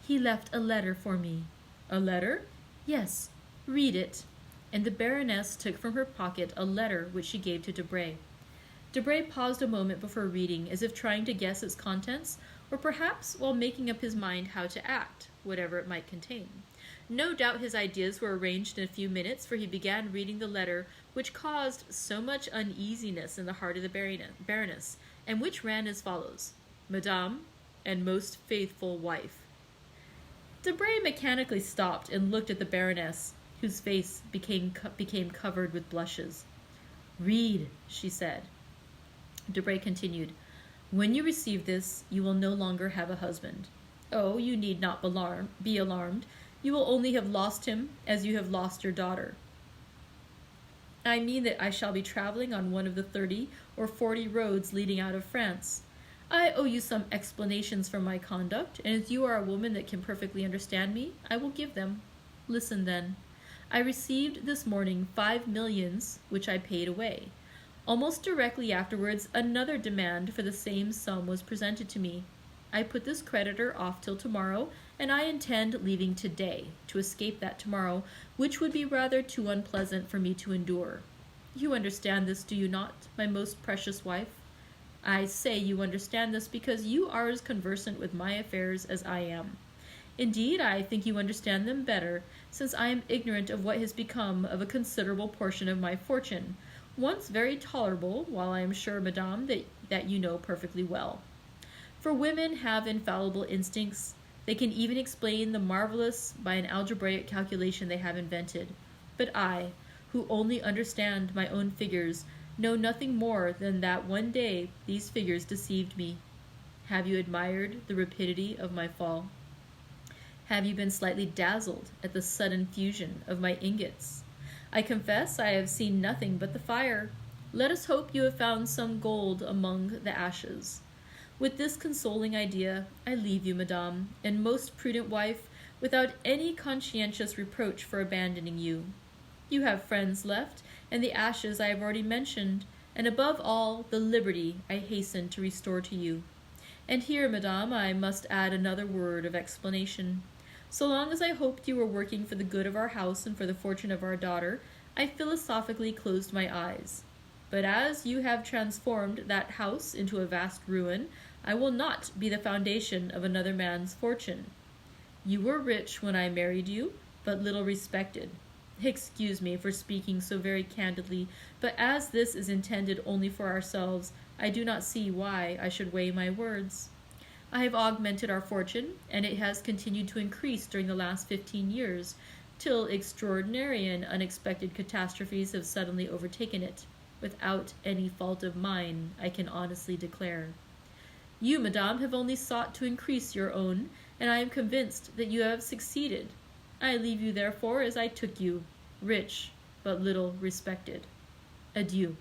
He left a letter for me." "A letter?" "Yes. Read it." And the Baroness took from her pocket a letter which she gave to Debray. Debray paused a moment before reading, as if trying to guess its contents, or perhaps while making up his mind how to act, whatever it might contain. No doubt his ideas were arranged in a few minutes, for he began reading the letter which caused so much uneasiness in the heart of the Baroness, and which ran as follows: "Madame and most faithful wife." Debray mechanically stopped and looked at the Baroness, whose face became covered with blushes. "Read," she said. Debray continued, "When you receive this, you will no longer have a husband. Oh, you need not be alarmed. You will only have lost him as you have lost your daughter. I mean that I shall be traveling on one of the 30 or 40 roads leading out of France. I owe you some explanations for my conduct, and as you are a woman that can perfectly understand me, I will give them. Listen, then. I received this morning 5 millions, which I paid away. Almost directly afterwards, another demand for the same sum was presented to me. I put this creditor off till tomorrow, and I intend leaving today, to escape that tomorrow, which would be rather too unpleasant for me to endure. You understand this, do you not, my most precious wife? I say you understand this because you are as conversant with my affairs as I am. Indeed, I think you understand them better, since I am ignorant of what has become of a considerable portion of my fortune, once very tolerable, while I am sure, madame, that you know perfectly well. For women have infallible instincts. They can even explain the marvelous by an algebraic calculation they have invented. But I, who only understand my own figures, know nothing more than that one day these figures deceived me. Have you admired the rapidity of my fall? Have you been slightly dazzled at the sudden fusion of my ingots? I confess I have seen nothing but the fire. Let us hope you have found some gold among the ashes. With this consoling idea, I leave you, madame, and most prudent wife, without any conscientious reproach for abandoning you. You have friends left, and the ashes I have already mentioned, and above all, the liberty I hasten to restore to you. And here, madame, I must add another word of explanation. So long as I hoped you were working for the good of our house and for the fortune of our daughter, I philosophically closed my eyes. But as you have transformed that house into a vast ruin, I will not be the foundation of another man's fortune. You were rich when I married you, but little respected. Excuse me for speaking so very candidly, but as this is intended only for ourselves, I do not see why I should weigh my words. I have augmented our fortune, and it has continued to increase during the last 15 years, till extraordinary and unexpected catastrophes have suddenly overtaken it, without any fault of mine, I can honestly declare. You, madame, have only sought to increase your own, and I am convinced that you have succeeded. I leave you, therefore, as I took you, rich, but little respected. Adieu.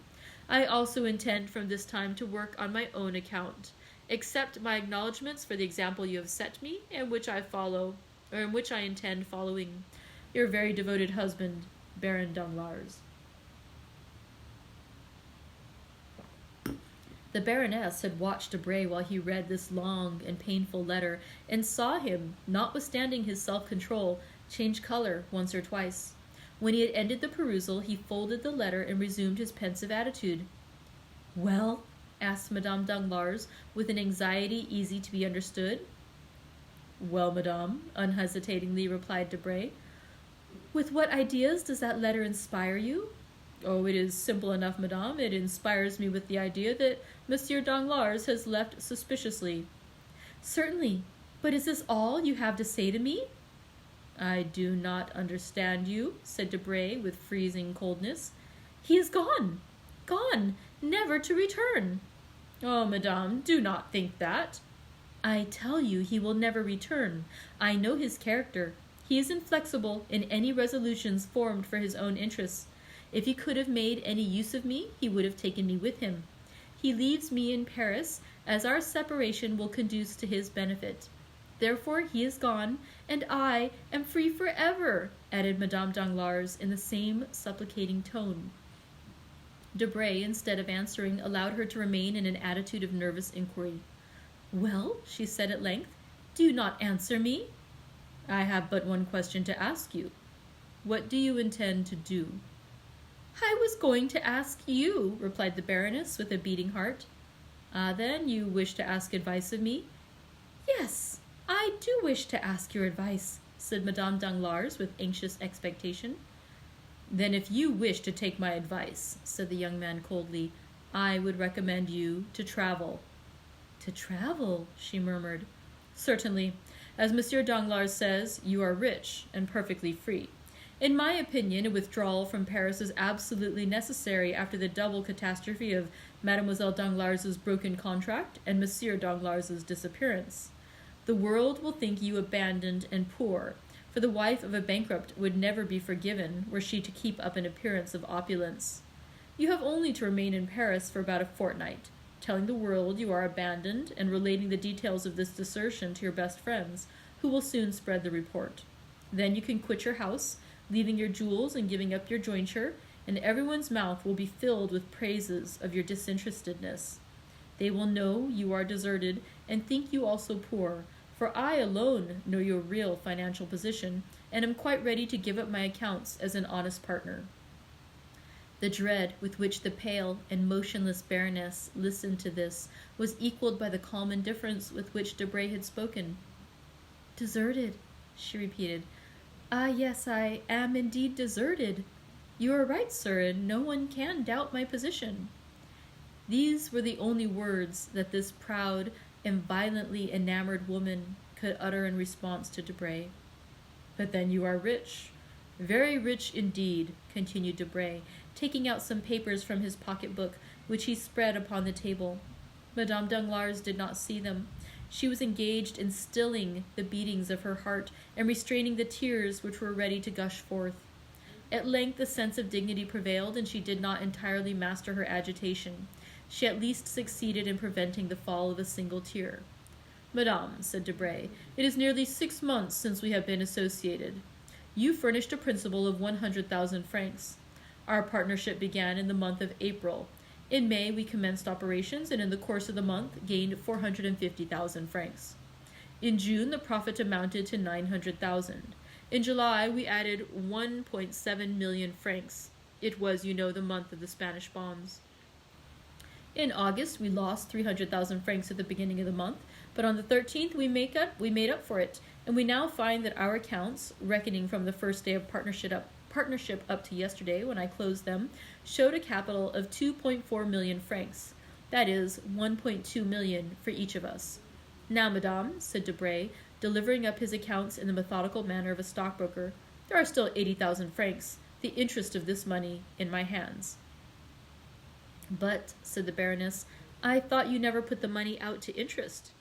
I also intend from this time to work on my own account. Accept my acknowledgments for the example you have set me, and which I intend following. Your very devoted husband, Baron Danglars. The Baroness had watched Debray while he read this long and painful letter, and saw him, notwithstanding his self-control, change color once or twice. When he had ended the perusal, he folded the letter and resumed his pensive attitude. "Well?" asked Madame Danglars, with an anxiety easy to be understood. "Well, madame," unhesitatingly replied Debray. "With what ideas does that letter inspire you?" "Oh, it is simple enough, madame. It inspires me with the idea that Monsieur Danglars has left suspiciously." "Certainly. But is this all you have to say to me?" "I do not understand you," said Debray with freezing coldness. "He is gone! Gone! Never to return!" "Oh, madame, do not think that." "I tell you he will never return. I know his character. He is inflexible in any resolutions formed for his own interests. If he could have made any use of me, he would have taken me with him. He leaves me in Paris, as our separation will conduce to his benefit. Therefore he is gone, and I am free forever," added Madame Danglars in the same supplicating tone. Debray, instead of answering, allowed her to remain in an attitude of nervous inquiry. "Well," she said at length, "do you not answer me?" "I have but one question to ask you. What do you intend to do?" "I was going to ask you," replied the Baroness with a beating heart. "Ah, then, you wish to ask advice of me?" "Yes, I do wish to ask your advice," said Madame Danglars with anxious expectation. "Then if you wish to take my advice," said the young man coldly, "I would recommend you to travel." "To travel?" she murmured. "Certainly. As Monsieur Danglars says, you are rich and perfectly free. In my opinion, a withdrawal from Paris is absolutely necessary after the double catastrophe of Mademoiselle Danglars' broken contract and Monsieur Danglars' disappearance. The world will think you abandoned and poor, for the wife of a bankrupt would never be forgiven were she to keep up an appearance of opulence. You have only to remain in Paris for about a fortnight, telling the world you are abandoned and relating the details of this desertion to your best friends, who will soon spread the report. Then you can quit your house, leaving your jewels and giving up your jointure, and everyone's mouth will be filled with praises of your disinterestedness. They will know you are deserted and think you also poor, for I alone know your real financial position, and am quite ready to give up my accounts as an honest partner." The dread with which the pale and motionless Baroness listened to this was equaled by the calm indifference with which Debray had spoken. "Deserted," she repeated. "Ah, yes, I am indeed deserted. You are right, sir, and no one can doubt my position." These were the only words that this proud and violently enamored woman could utter in response to Debray. "But then you are rich, very rich indeed," continued Debray, taking out some papers from his pocket-book, which he spread upon the table. Madame Danglars did not see them. She was engaged in stilling the beatings of her heart and restraining the tears which were ready to gush forth. At length a sense of dignity prevailed, and she did not entirely master her agitation. She at least succeeded in preventing the fall of a single tear. Madame, said Debray, it is nearly 6 months since we have been associated. You furnished a principal of 100,000 francs. Our partnership began in the month of April. In May, we commenced operations, and in the course of the month, gained 450,000 francs. In June, the profit amounted to 900,000. In July, we added 1.7 million francs. It was, you know, the month of the Spanish bombs. In August, we lost 300,000 francs at the beginning of the month, but on the 13th, we made up for it, and we now find that our accounts, reckoning from the first day of partnership up to yesterday when I closed them, showed a capital of 2.4 million francs. That is, 1.2 million for each of us. Now, Madame, said Debray, delivering up his accounts in the methodical manner of a stockbroker, there are still 80,000 francs, the interest of this money, in my hands. But, said the Baroness, I thought you never put the money out to interest.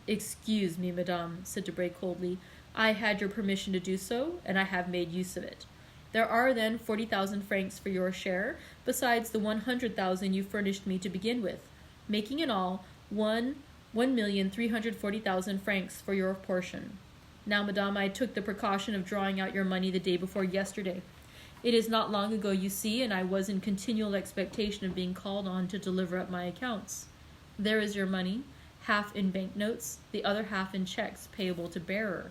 Excuse me, Madame, said Debray coldly. I had your permission to do so, and I have made use of it. There are then 40,000 francs for your share, besides the 100,000 you furnished me to begin with, making in all 1,340,000 francs for your portion. Now, Madame, I took the precaution of drawing out your money the day before yesterday. It is not long ago, you see, and I was in continual expectation of being called on to deliver up my accounts. There is your money, half in banknotes, the other half in checks payable to bearer.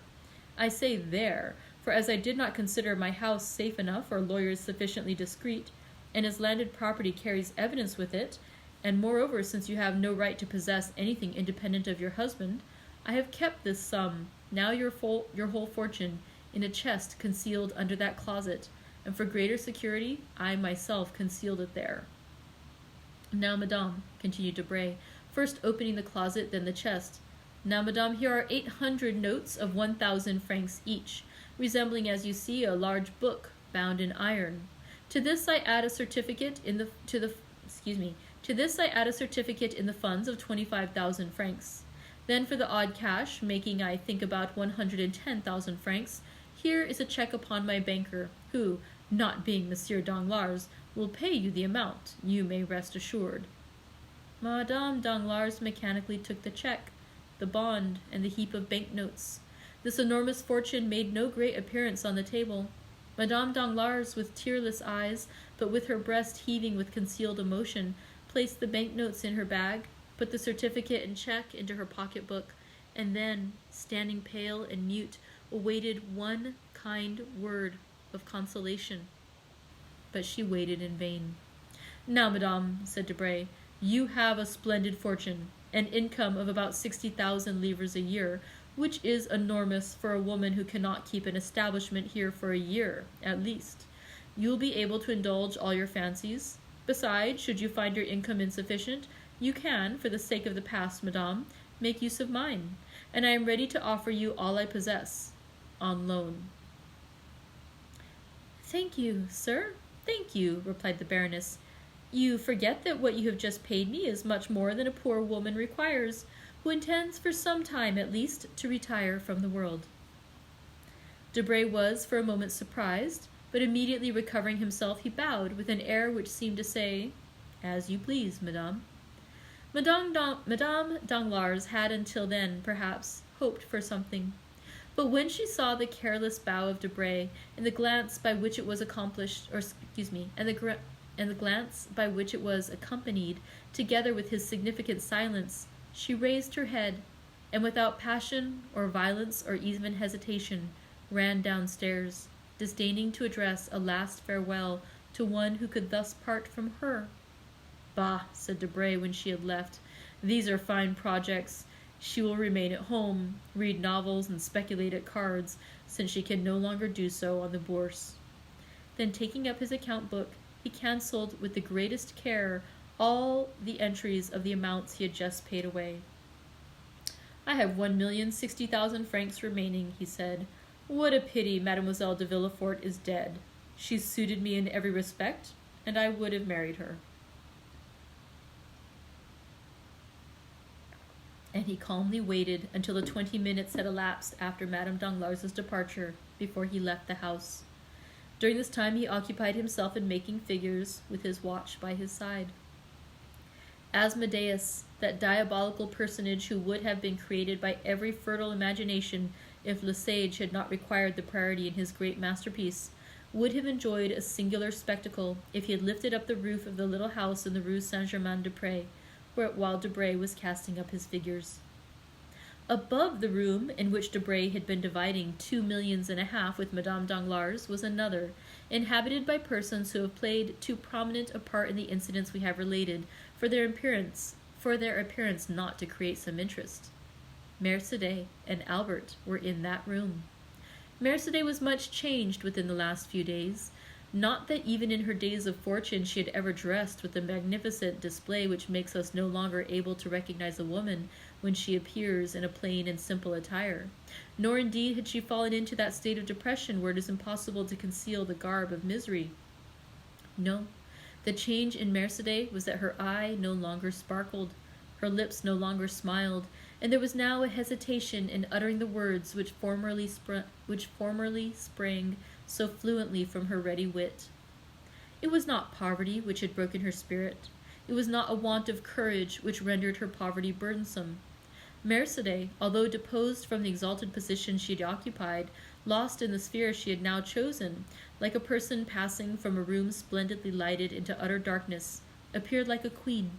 I say there, for as I did not consider my house safe enough or lawyers sufficiently discreet, and as landed property carries evidence with it, and moreover, since you have no right to possess anything independent of your husband, I have kept this sum, now your whole fortune, in a chest concealed under that closet, and for greater security, I myself concealed it there. Now, Madame, continued Debray, first opening the closet, then the chest. Now, Madame, here are 800 notes of 1,000 francs each, resembling, as you see, a large book bound in iron. To this I add a certificate in the funds of 25,000 francs. Then for the odd cash, making, I think, about 110,000 francs, here is a check upon my banker, who, not being Monsieur Danglars, will pay you the amount, you may rest assured. Madame Danglars mechanically took the check, the bond, and the heap of banknotes. This enormous fortune made no great appearance on the table. Madame Danglars, with tearless eyes, but with her breast heaving with concealed emotion, placed the banknotes in her bag, put the certificate and check into her pocketbook, and then, standing pale and mute, awaited one kind word of consolation. But she waited in vain. Now, Madame, said Debray, you have a splendid fortune, an income of about 60,000 livres a year, which is enormous for a woman who cannot keep an establishment here for a year, at least. You will be able to indulge all your fancies. Besides, should you find your income insufficient, you can, for the sake of the past, Madame, make use of mine, and I am ready to offer you all I possess, on loan. Thank you, sir, thank you, replied the Baroness. You forget that what you have just paid me is much more than a poor woman requires, who intends for some time at least to retire from the world. Debray was for a moment surprised, but immediately recovering himself, he bowed with an air which seemed to say, As you please, Madame. Madame Danglars had until then, perhaps, hoped for something. But when she saw the careless bow of Debray, and the glance by which it was accompanied, together with his significant silence, she raised her head, and without passion or violence or even hesitation, ran downstairs, disdaining to address a last farewell to one who could thus part from her. Bah, said Debray when she had left, these are fine projects. She will remain at home, read novels, and speculate at cards, since she can no longer do so on the bourse. Then taking up his account book, he cancelled with the greatest care all the entries of the amounts he had just paid away. I have 1,060,000 francs remaining, he said. What a pity Mademoiselle de Villefort is dead. She suited me in every respect, and I would have married her. And he calmly waited until the 20 minutes had elapsed after Madame Danglars' departure before he left the house. During this time he occupied himself in making figures with his watch by his side. Asmodeus, that diabolical personage who would have been created by every fertile imagination if Le Sage had not required the priority in his great masterpiece, would have enjoyed a singular spectacle if he had lifted up the roof of the little house in the Rue Saint-Germain-des-Prés, while Debray was casting up his figures. Above the room in which Debray had been dividing 2.5 millions with Madame Danglars was another, inhabited by persons who have played too prominent a part in the incidents we have related for their appearance not to create some interest. Mercédès and Albert were in that room. Mercédès was much changed within the last few days. Not that even in her days of fortune she had ever dressed with the magnificent display which makes us no longer able to recognize a woman when she appears in a plain and simple attire, nor indeed had she fallen into that state of depression where it is impossible to conceal the garb of misery. No, the change in Mercédès was that her eye no longer sparkled, her lips no longer smiled, and there was now a hesitation in uttering the words which formerly sprang so fluently from her ready wit. It was not poverty which had broken her spirit. It was not a want of courage which rendered her poverty burdensome. Mercédès, although deposed from the exalted position she had occupied, lost in the sphere she had now chosen, like a person passing from a room splendidly lighted into utter darkness, appeared like a queen,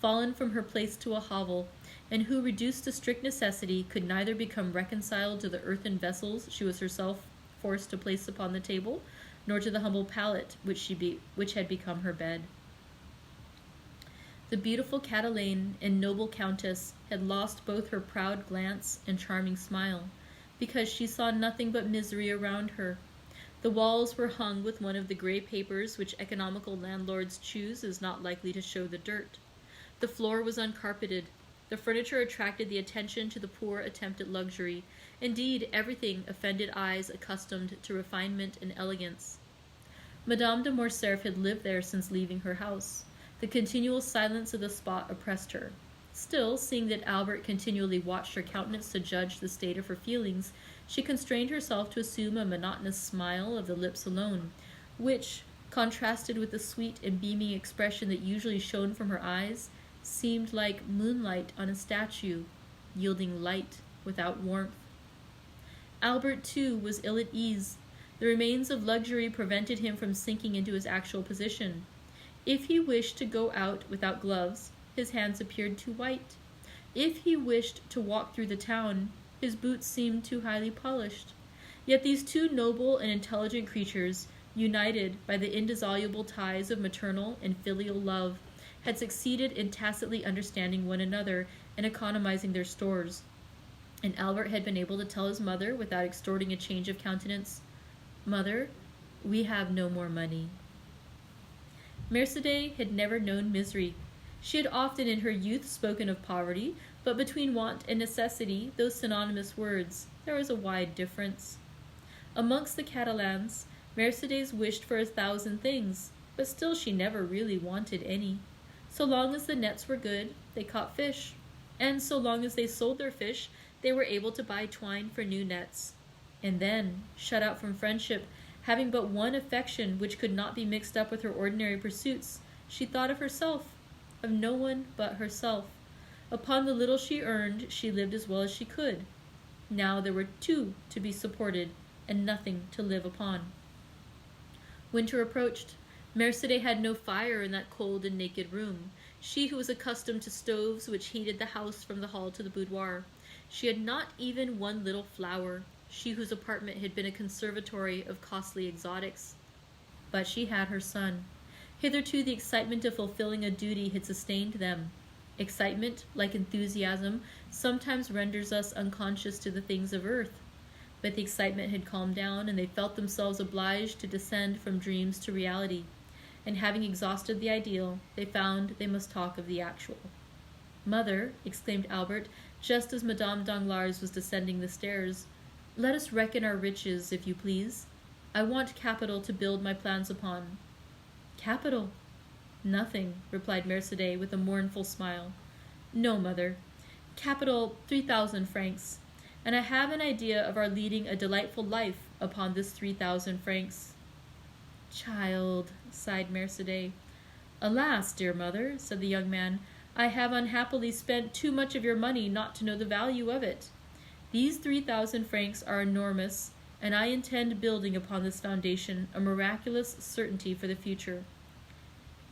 fallen from her place to a hovel, and who, reduced to strict necessity, could neither become reconciled to the earthen vessels she was herself forced to place upon the table, nor to the humble pallet which had become her bed. The beautiful Catalane and noble countess had lost both her proud glance and charming smile, because she saw nothing but misery around her. The walls were hung with one of the grey papers which economical landlords choose as not likely to show the dirt. The floor was uncarpeted. The furniture attracted the attention to the poor attempt at luxury. Indeed, everything offended eyes accustomed to refinement and elegance. Madame de Morcerf had lived there since leaving her house. The continual silence of the spot oppressed her. Still, seeing that Albert continually watched her countenance to judge the state of her feelings, she constrained herself to assume a monotonous smile of the lips alone, which, contrasted with the sweet and beaming expression that usually shone from her eyes, seemed like moonlight on a statue, yielding light without warmth. Albert, too, was ill at ease. The remains of luxury prevented him from sinking into his actual position. If he wished to go out without gloves, his hands appeared too white. If he wished to walk through the town, his boots seemed too highly polished. Yet these two noble and intelligent creatures, united by the indissoluble ties of maternal and filial love, had succeeded in tacitly understanding one another and economizing their stores. And Albert had been able to tell his mother, without extorting a change of countenance, "Mother, we have no more money." Mercédès had never known misery. She had often in her youth spoken of poverty, but between want and necessity, those synonymous words, there was a wide difference. Amongst the Catalans, Mercédès wished for 1,000 things, but still she never really wanted any. So long as the nets were good, they caught fish, and so long as they sold their fish, they were able to buy twine for new nets. And then, shut out from friendship, having but one affection which could not be mixed up with her ordinary pursuits, she thought of herself, of no one but herself. Upon the little she earned, she lived as well as she could. Now there were two to be supported, and nothing to live upon. Winter approached. Mercédès had no fire in that cold and naked room, she who was accustomed to stoves which heated the house from the hall to the boudoir. She had not even one little flower, she whose apartment had been a conservatory of costly exotics. But she had her son. Hitherto the excitement of fulfilling a duty had sustained them. Excitement, like enthusiasm, sometimes renders us unconscious to the things of earth. But the excitement had calmed down, and they felt themselves obliged to descend from dreams to reality. And having exhausted the ideal, they found they must talk of the actual. "Mother," exclaimed Albert, just as Madame Danglars was descending the stairs, "let us reckon our riches, if you please. I want capital to build my plans upon." "Capital? Nothing," replied Mercédès with a mournful smile. "No, mother. Capital 3,000 francs, and I have an idea of our leading a delightful life upon this 3,000 francs. "Child," sighed Mercédès. "Alas, dear mother," said the young man, I have unhappily spent too much of your money not to know the value of it. These 3,000 francs are enormous, and I intend building upon this foundation a miraculous certainty for the future.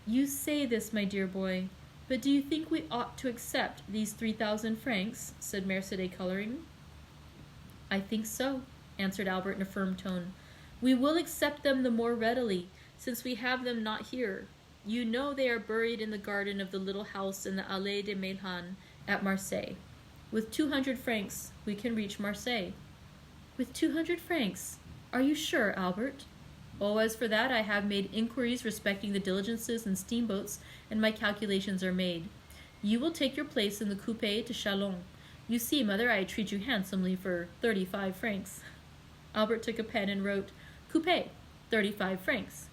You say this, my dear boy, but do you think we ought to accept these 3,000 francs? Said Mercédès, coloring. I think so, answered Albert in a firm tone. We will accept them the more readily, since we have them not here. You know they are buried in the garden of the little house in the Allée des Mélanes at Marseille. With 200 francs, we can reach Marseille. With 200 francs? Are you sure, Albert? Oh, as for that, I have made inquiries respecting the diligences and steamboats, and my calculations are made. You will take your place in the coupé to Chalons. You see, mother, I treat you handsomely for 35 francs. Albert took a pen and wrote, Coupé, 35 francs.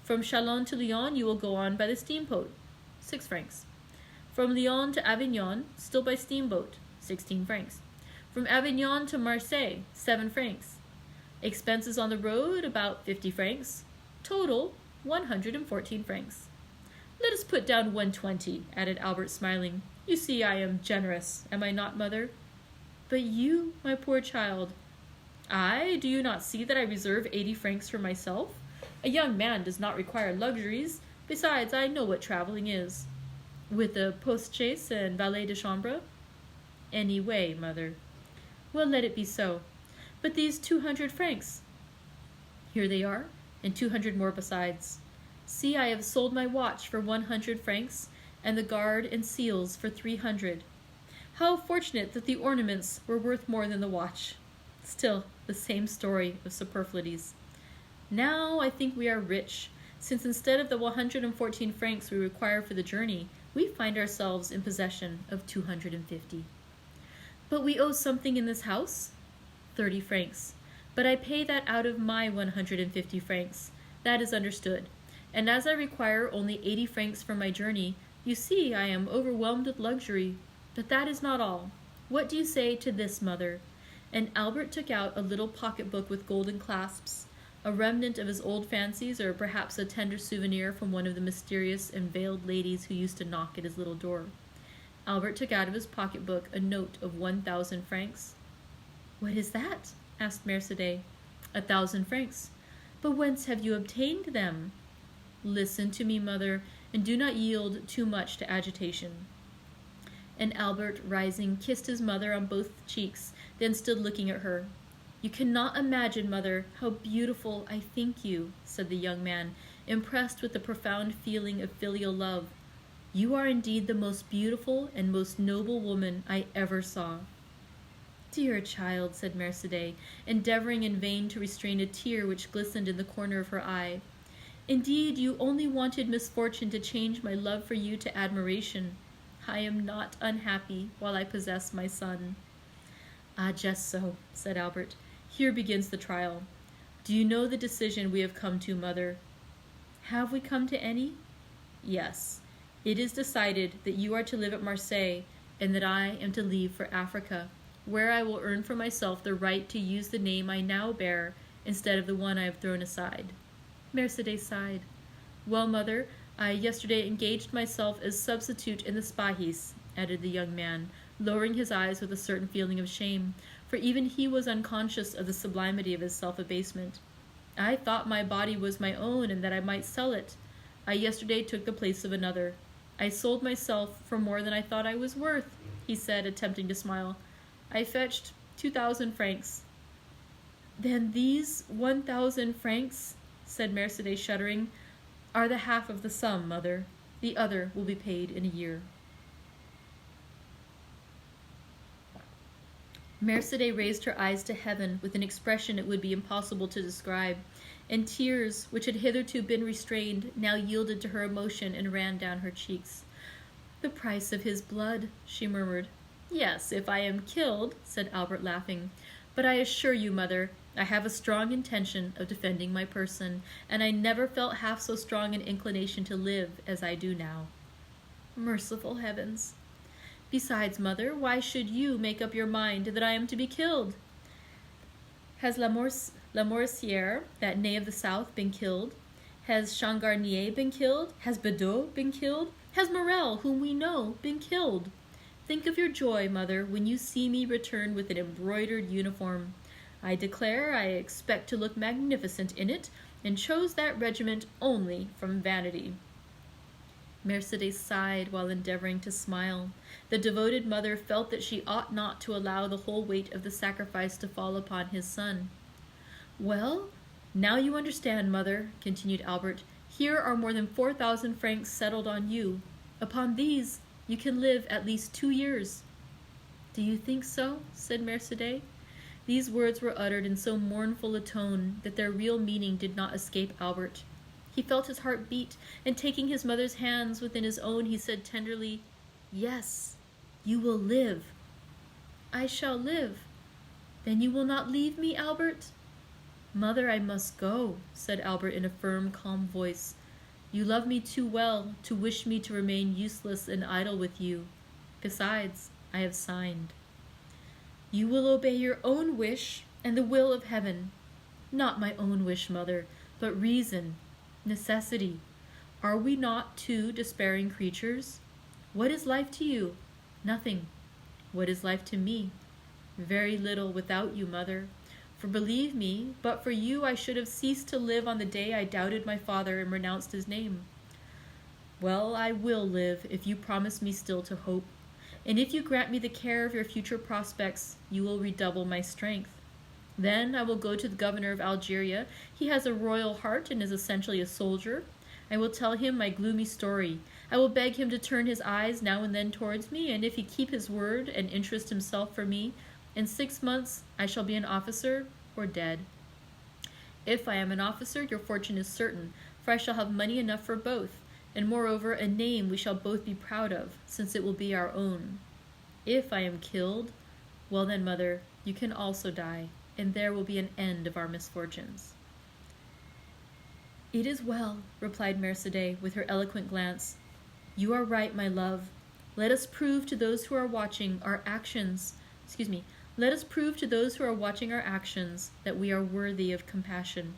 From Chalons to Lyon, you will go on by the steamboat, 6 francs. From Lyon to Avignon, still by steamboat, 16 francs. From Avignon to Marseille, 7 francs. Expenses on the road, about 50 francs. Total, 114 francs. Let us put down 120, added Albert, smiling. You see I am generous, am I not, mother? But you, my poor child. I? Do you not see that I reserve 80 francs for myself? A young man does not require luxuries. Besides, I know what traveling is. With a postchaise and valet de chambre? Any way, mother. Well, let it be so. But these 200 francs? Here they are, and 200 more besides. See, I have sold my watch for 100 francs, and the guard and seals for 300. How fortunate that the ornaments were worth more than the watch. Still, the same story of superfluities. Now I think we are rich, since instead of the 114 francs we require for the journey, we find ourselves in possession of 250. But we owe something in this house? 30 francs. But I pay that out of my 150 francs. That is understood. And as I require only 80 francs for my journey, you see I am overwhelmed with luxury. But that is not all. What do you say to this, mother? And Albert took out a little pocketbook with golden clasps, a remnant of his old fancies, or perhaps a tender souvenir from one of the mysterious and veiled ladies who used to knock at his little door. Albert took out of his pocketbook a note of 1,000 francs. What is that? Asked Mercédès. 1,000 francs. But whence have you obtained them? Listen to me, mother, and do not yield too much to agitation. And Albert, rising, kissed his mother on both cheeks, then stood looking at her. You cannot imagine, mother, how beautiful I think you, said the young man, impressed with the profound feeling of filial love. You are indeed the most beautiful and most noble woman I ever saw. Dear child, said Mercédès, endeavoring in vain to restrain a tear which glistened in the corner of her eye. Indeed, you only wanted misfortune to change my love for you to admiration. I am not unhappy while I possess my son. Ah, just so, said Albert. Here begins the trial. Do you know the decision we have come to, mother? Have we come to any? Yes. It is decided that you are to live at Marseille, and that I am to leave for Africa, where I will earn for myself the right to use the name I now bear instead of the one I have thrown aside. Mercédès sighed. Well, mother, I yesterday engaged myself as substitute in the Spahis, added the young man, lowering his eyes with a certain feeling of shame, for even he was unconscious of the sublimity of his self-abasement. I thought my body was my own and that I might sell it. I yesterday took the place of another. I sold myself for more than I thought I was worth, he said, attempting to smile. I fetched 2,000 francs. Then these 1,000 francs, said Mercédès, shuddering, are the half of the sum, mother. The other will be paid in a year. Mercédès raised her eyes to heaven with an expression it would be impossible to describe, and tears, which had hitherto been restrained, now yielded to her emotion and ran down her cheeks. The price of his blood, she murmured. Yes, if I am killed, said Albert, laughing. But I assure you, mother, I have a strong intention of defending my person, and I never felt half so strong an inclination to live as I do now. Merciful heavens! Besides, mother, why should you make up your mind that I am to be killed? Has La Moricière, that nay of the South, been killed? Has Changarnier been killed? Has Bedeau been killed? Has Morel, whom we know, been killed? Think of your joy, mother, when you see me return with an embroidered uniform. I declare I expect to look magnificent in it, and chose that regiment only from vanity." Mercédès sighed while endeavoring to smile. The devoted mother felt that she ought not to allow the whole weight of the sacrifice to fall upon his son. "Well, now you understand, mother," continued Albert. "Here are more than 4,000 francs settled on you. Upon these you can live at least 2 years." "Do you think so?" said Mercédès. These words were uttered in so mournful a tone that their real meaning did not escape Albert. He felt his heart beat, and taking his mother's hands within his own, he said tenderly, "Yes, you will live." "I shall live. Then you will not leave me, Albert?" "Mother, I must go," said Albert in a firm, calm voice. "You love me too well to wish me to remain useless and idle with you. Besides, I have signed." "You will obey your own wish and the will of heaven." "Not my own wish, mother, but reason, necessity. Are we not 2 despairing creatures? What is life to you? Nothing. What is life to me? Very little without you, mother. For believe me, but for you I should have ceased to live on the day I doubted my father and renounced his name. Well, I will live if you promise me still to hope. And if you grant me the care of your future prospects, you will redouble my strength. Then I will go to the governor of Algeria. He has a royal heart and is essentially a soldier. I will tell him my gloomy story. I will beg him to turn his eyes now and then towards me, and if he keep his word and interest himself for me, in 6 months I shall be an officer or dead. If I am an officer, your fortune is certain, for I shall have money enough for both, and moreover a name we shall both be proud of, since it will be our own. If I am killed, well then, mother, you can also die, and there will be an end of our misfortunes." "It is well," replied Mercédès with her eloquent glance. "You are right, my love. Let us prove to those who are watching our actions, that we are worthy of compassion."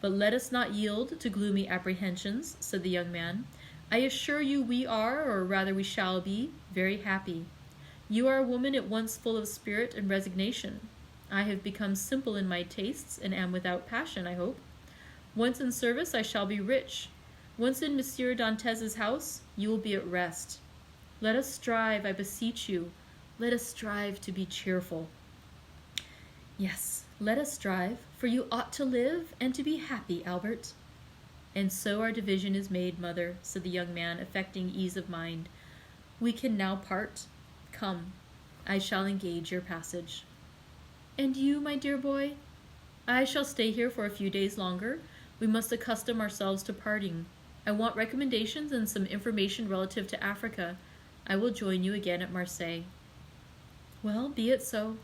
"But let us not yield to gloomy apprehensions," said the young man. "I assure you we are, or rather we shall be, very happy. You are a woman at once full of spirit and resignation. I have become simple in my tastes, and am without passion, I hope. Once in service, I shall be rich. Once in Monsieur Dantès' house, you will be at rest. Let us strive, I beseech you, let us strive to be cheerful." "Yes, let us strive, for you ought to live and to be happy, Albert." "And so our division is made, mother," said the young man, affecting ease of mind. "We can now part. Come, I shall engage your passage." "And you, my dear boy?" "I shall stay here for a few days longer. We must accustom ourselves to parting. I want recommendations and some information relative to Africa. I will join you again at Marseille." "Well, be it so.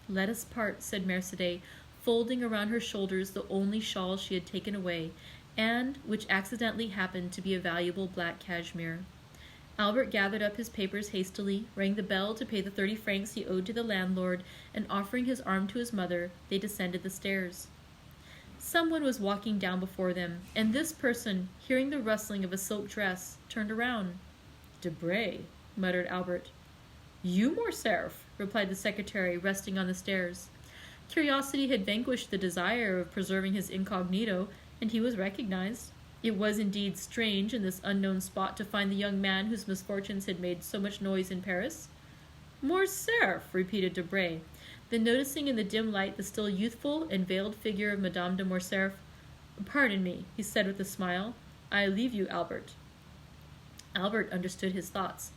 Let us part," said Mercédès, folding around her shoulders the only shawl she had taken away, and which accidentally happened to be a valuable black cashmere. Albert gathered up his papers hastily, rang the bell to pay the 30 francs he owed to the landlord, and offering his arm to his mother, they descended the stairs. Someone was walking down before them, and this person, hearing the rustling of a silk dress, turned around. "Debray," muttered Albert. "You, Morcerf," replied the secretary, resting on the stairs. Curiosity had vanquished the desire of preserving his incognito, and he was recognized. It was indeed strange in this unknown spot to find the young man whose misfortunes had made so much noise in Paris. "Morcerf," repeated Debray. Then noticing in the dim light the still youthful and veiled figure of Madame de Morcerf, "Pardon me," he said with a smile. "I leave you, Albert." Albert understood his thoughts.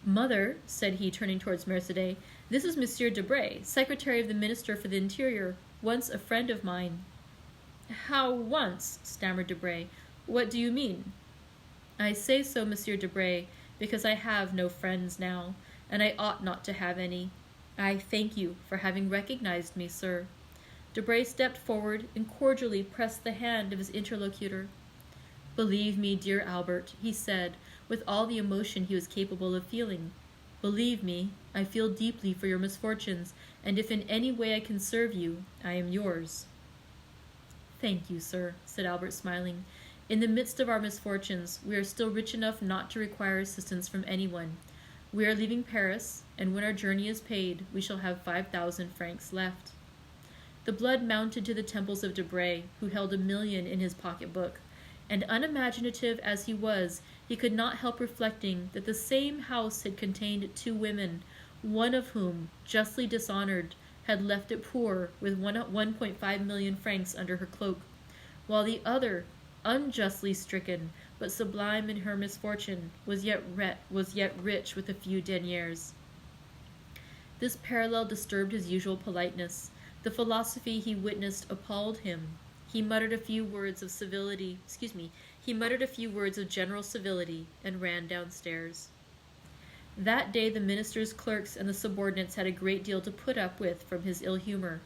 "Mother," said he, turning towards Mercédès, "this is Monsieur Debray, secretary of the Minister for the Interior, once a friend of mine." "How once?" stammered Debray. "What do you mean?" "I say so, Monsieur Debray, because I have no friends now, and I ought not to have any. I thank you for having recognized me, sir." Debray stepped forward and cordially pressed the hand of his interlocutor. "Believe me, dear Albert," he said, with all the emotion he was capable of feeling. "Believe me, I feel deeply for your misfortunes, and if in any way I can serve you, I am yours." "Thank you, sir," said Albert, smiling. In the midst of our misfortunes, we are still rich enough not to require assistance from anyone. We are leaving Paris, and when our journey is paid, we shall have 5,000 francs left. The blood mounted to the temples of Debray, who held 1,000,000 in his pocketbook, and unimaginative as he was, he could not help reflecting that the same house had contained 2 women, one of whom, justly dishonored, had left it poor with 1.5 million francs under her cloak, while the other, unjustly stricken, but sublime in her misfortune, was yet rich with a few deniers. This parallel disturbed his usual politeness. The philosophy he witnessed appalled him. He muttered a few words of general civility and ran downstairs. That day the minister's clerks and the subordinates had a great deal to put up with from his ill humor,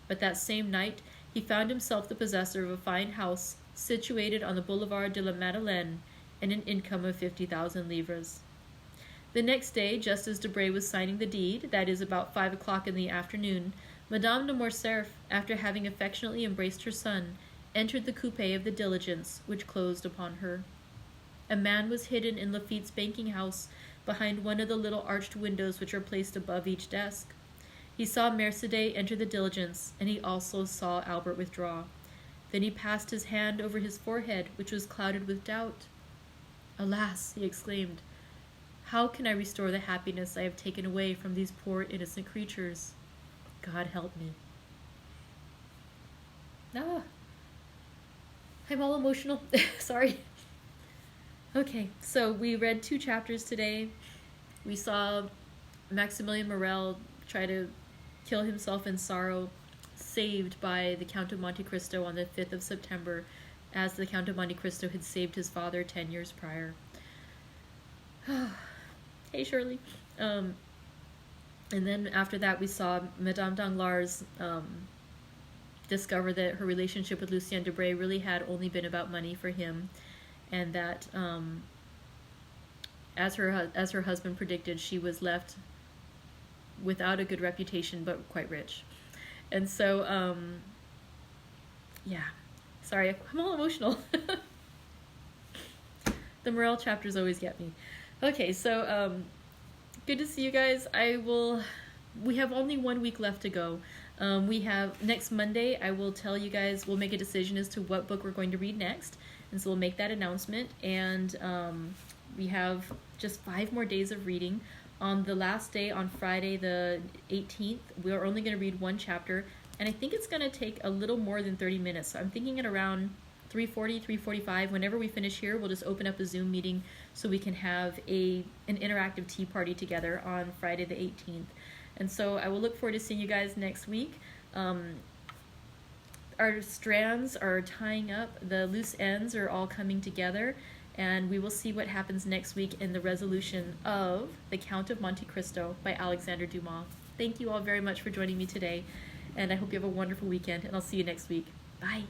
but that same night he found himself the possessor of a fine house situated on the Boulevard de la Madeleine and an income of 50,000 livres. The next day, just as Debray was signing the deed, that is about 5 o'clock in the afternoon, Madame de Morcerf, after having affectionately embraced her son, entered the coupé of the diligence, which closed upon her. A man was hidden in Laffitte's banking house behind one of the little arched windows which are placed above each desk. He saw Mercédès enter the diligence, and he also saw Albert withdraw. Then he passed his hand over his forehead, which was clouded with doubt. "Alas," he exclaimed, "how can I restore the happiness I have taken away from these poor innocent creatures? God help me." I'm all emotional. Sorry. Okay, so we read 2 chapters today. We saw Maximilien Morel try to kill himself in sorrow, saved by the Count of Monte Cristo on the 5th of September, as the Count of Monte Cristo had saved his father 10 years prior. Hey, Shirley. And then after that, we saw Madame Danglars discover that her relationship with Lucien Debray really had only been about money for him, and that as her husband predicted, she was left without a good reputation but quite rich. And so yeah, sorry, I'm all emotional. The Morel chapters always get me. Okay, so good to see you guys. We have only 1 week left to go. We have next Monday, I will tell you guys, we'll make a decision as to what book we're going to read next, and so we'll make that announcement. And we have just 5 more days of reading. On the last day, on Friday the 18th, we're only going to read 1 chapter, and I think it's going to take a little more than 30 minutes. So I'm thinking at around 3:40, 3:45, whenever we finish here, we'll just open up a Zoom meeting so we can have an interactive tea party together on Friday the 18th. And so I will look forward to seeing you guys next week. Our strands are tying up, the loose ends are all coming together, and we will see what happens next week in the resolution of The Count of Monte Cristo by Alexandre Dumas. Thank you all very much for joining me today, and I hope you have a wonderful weekend, and I'll see you next week. Bye!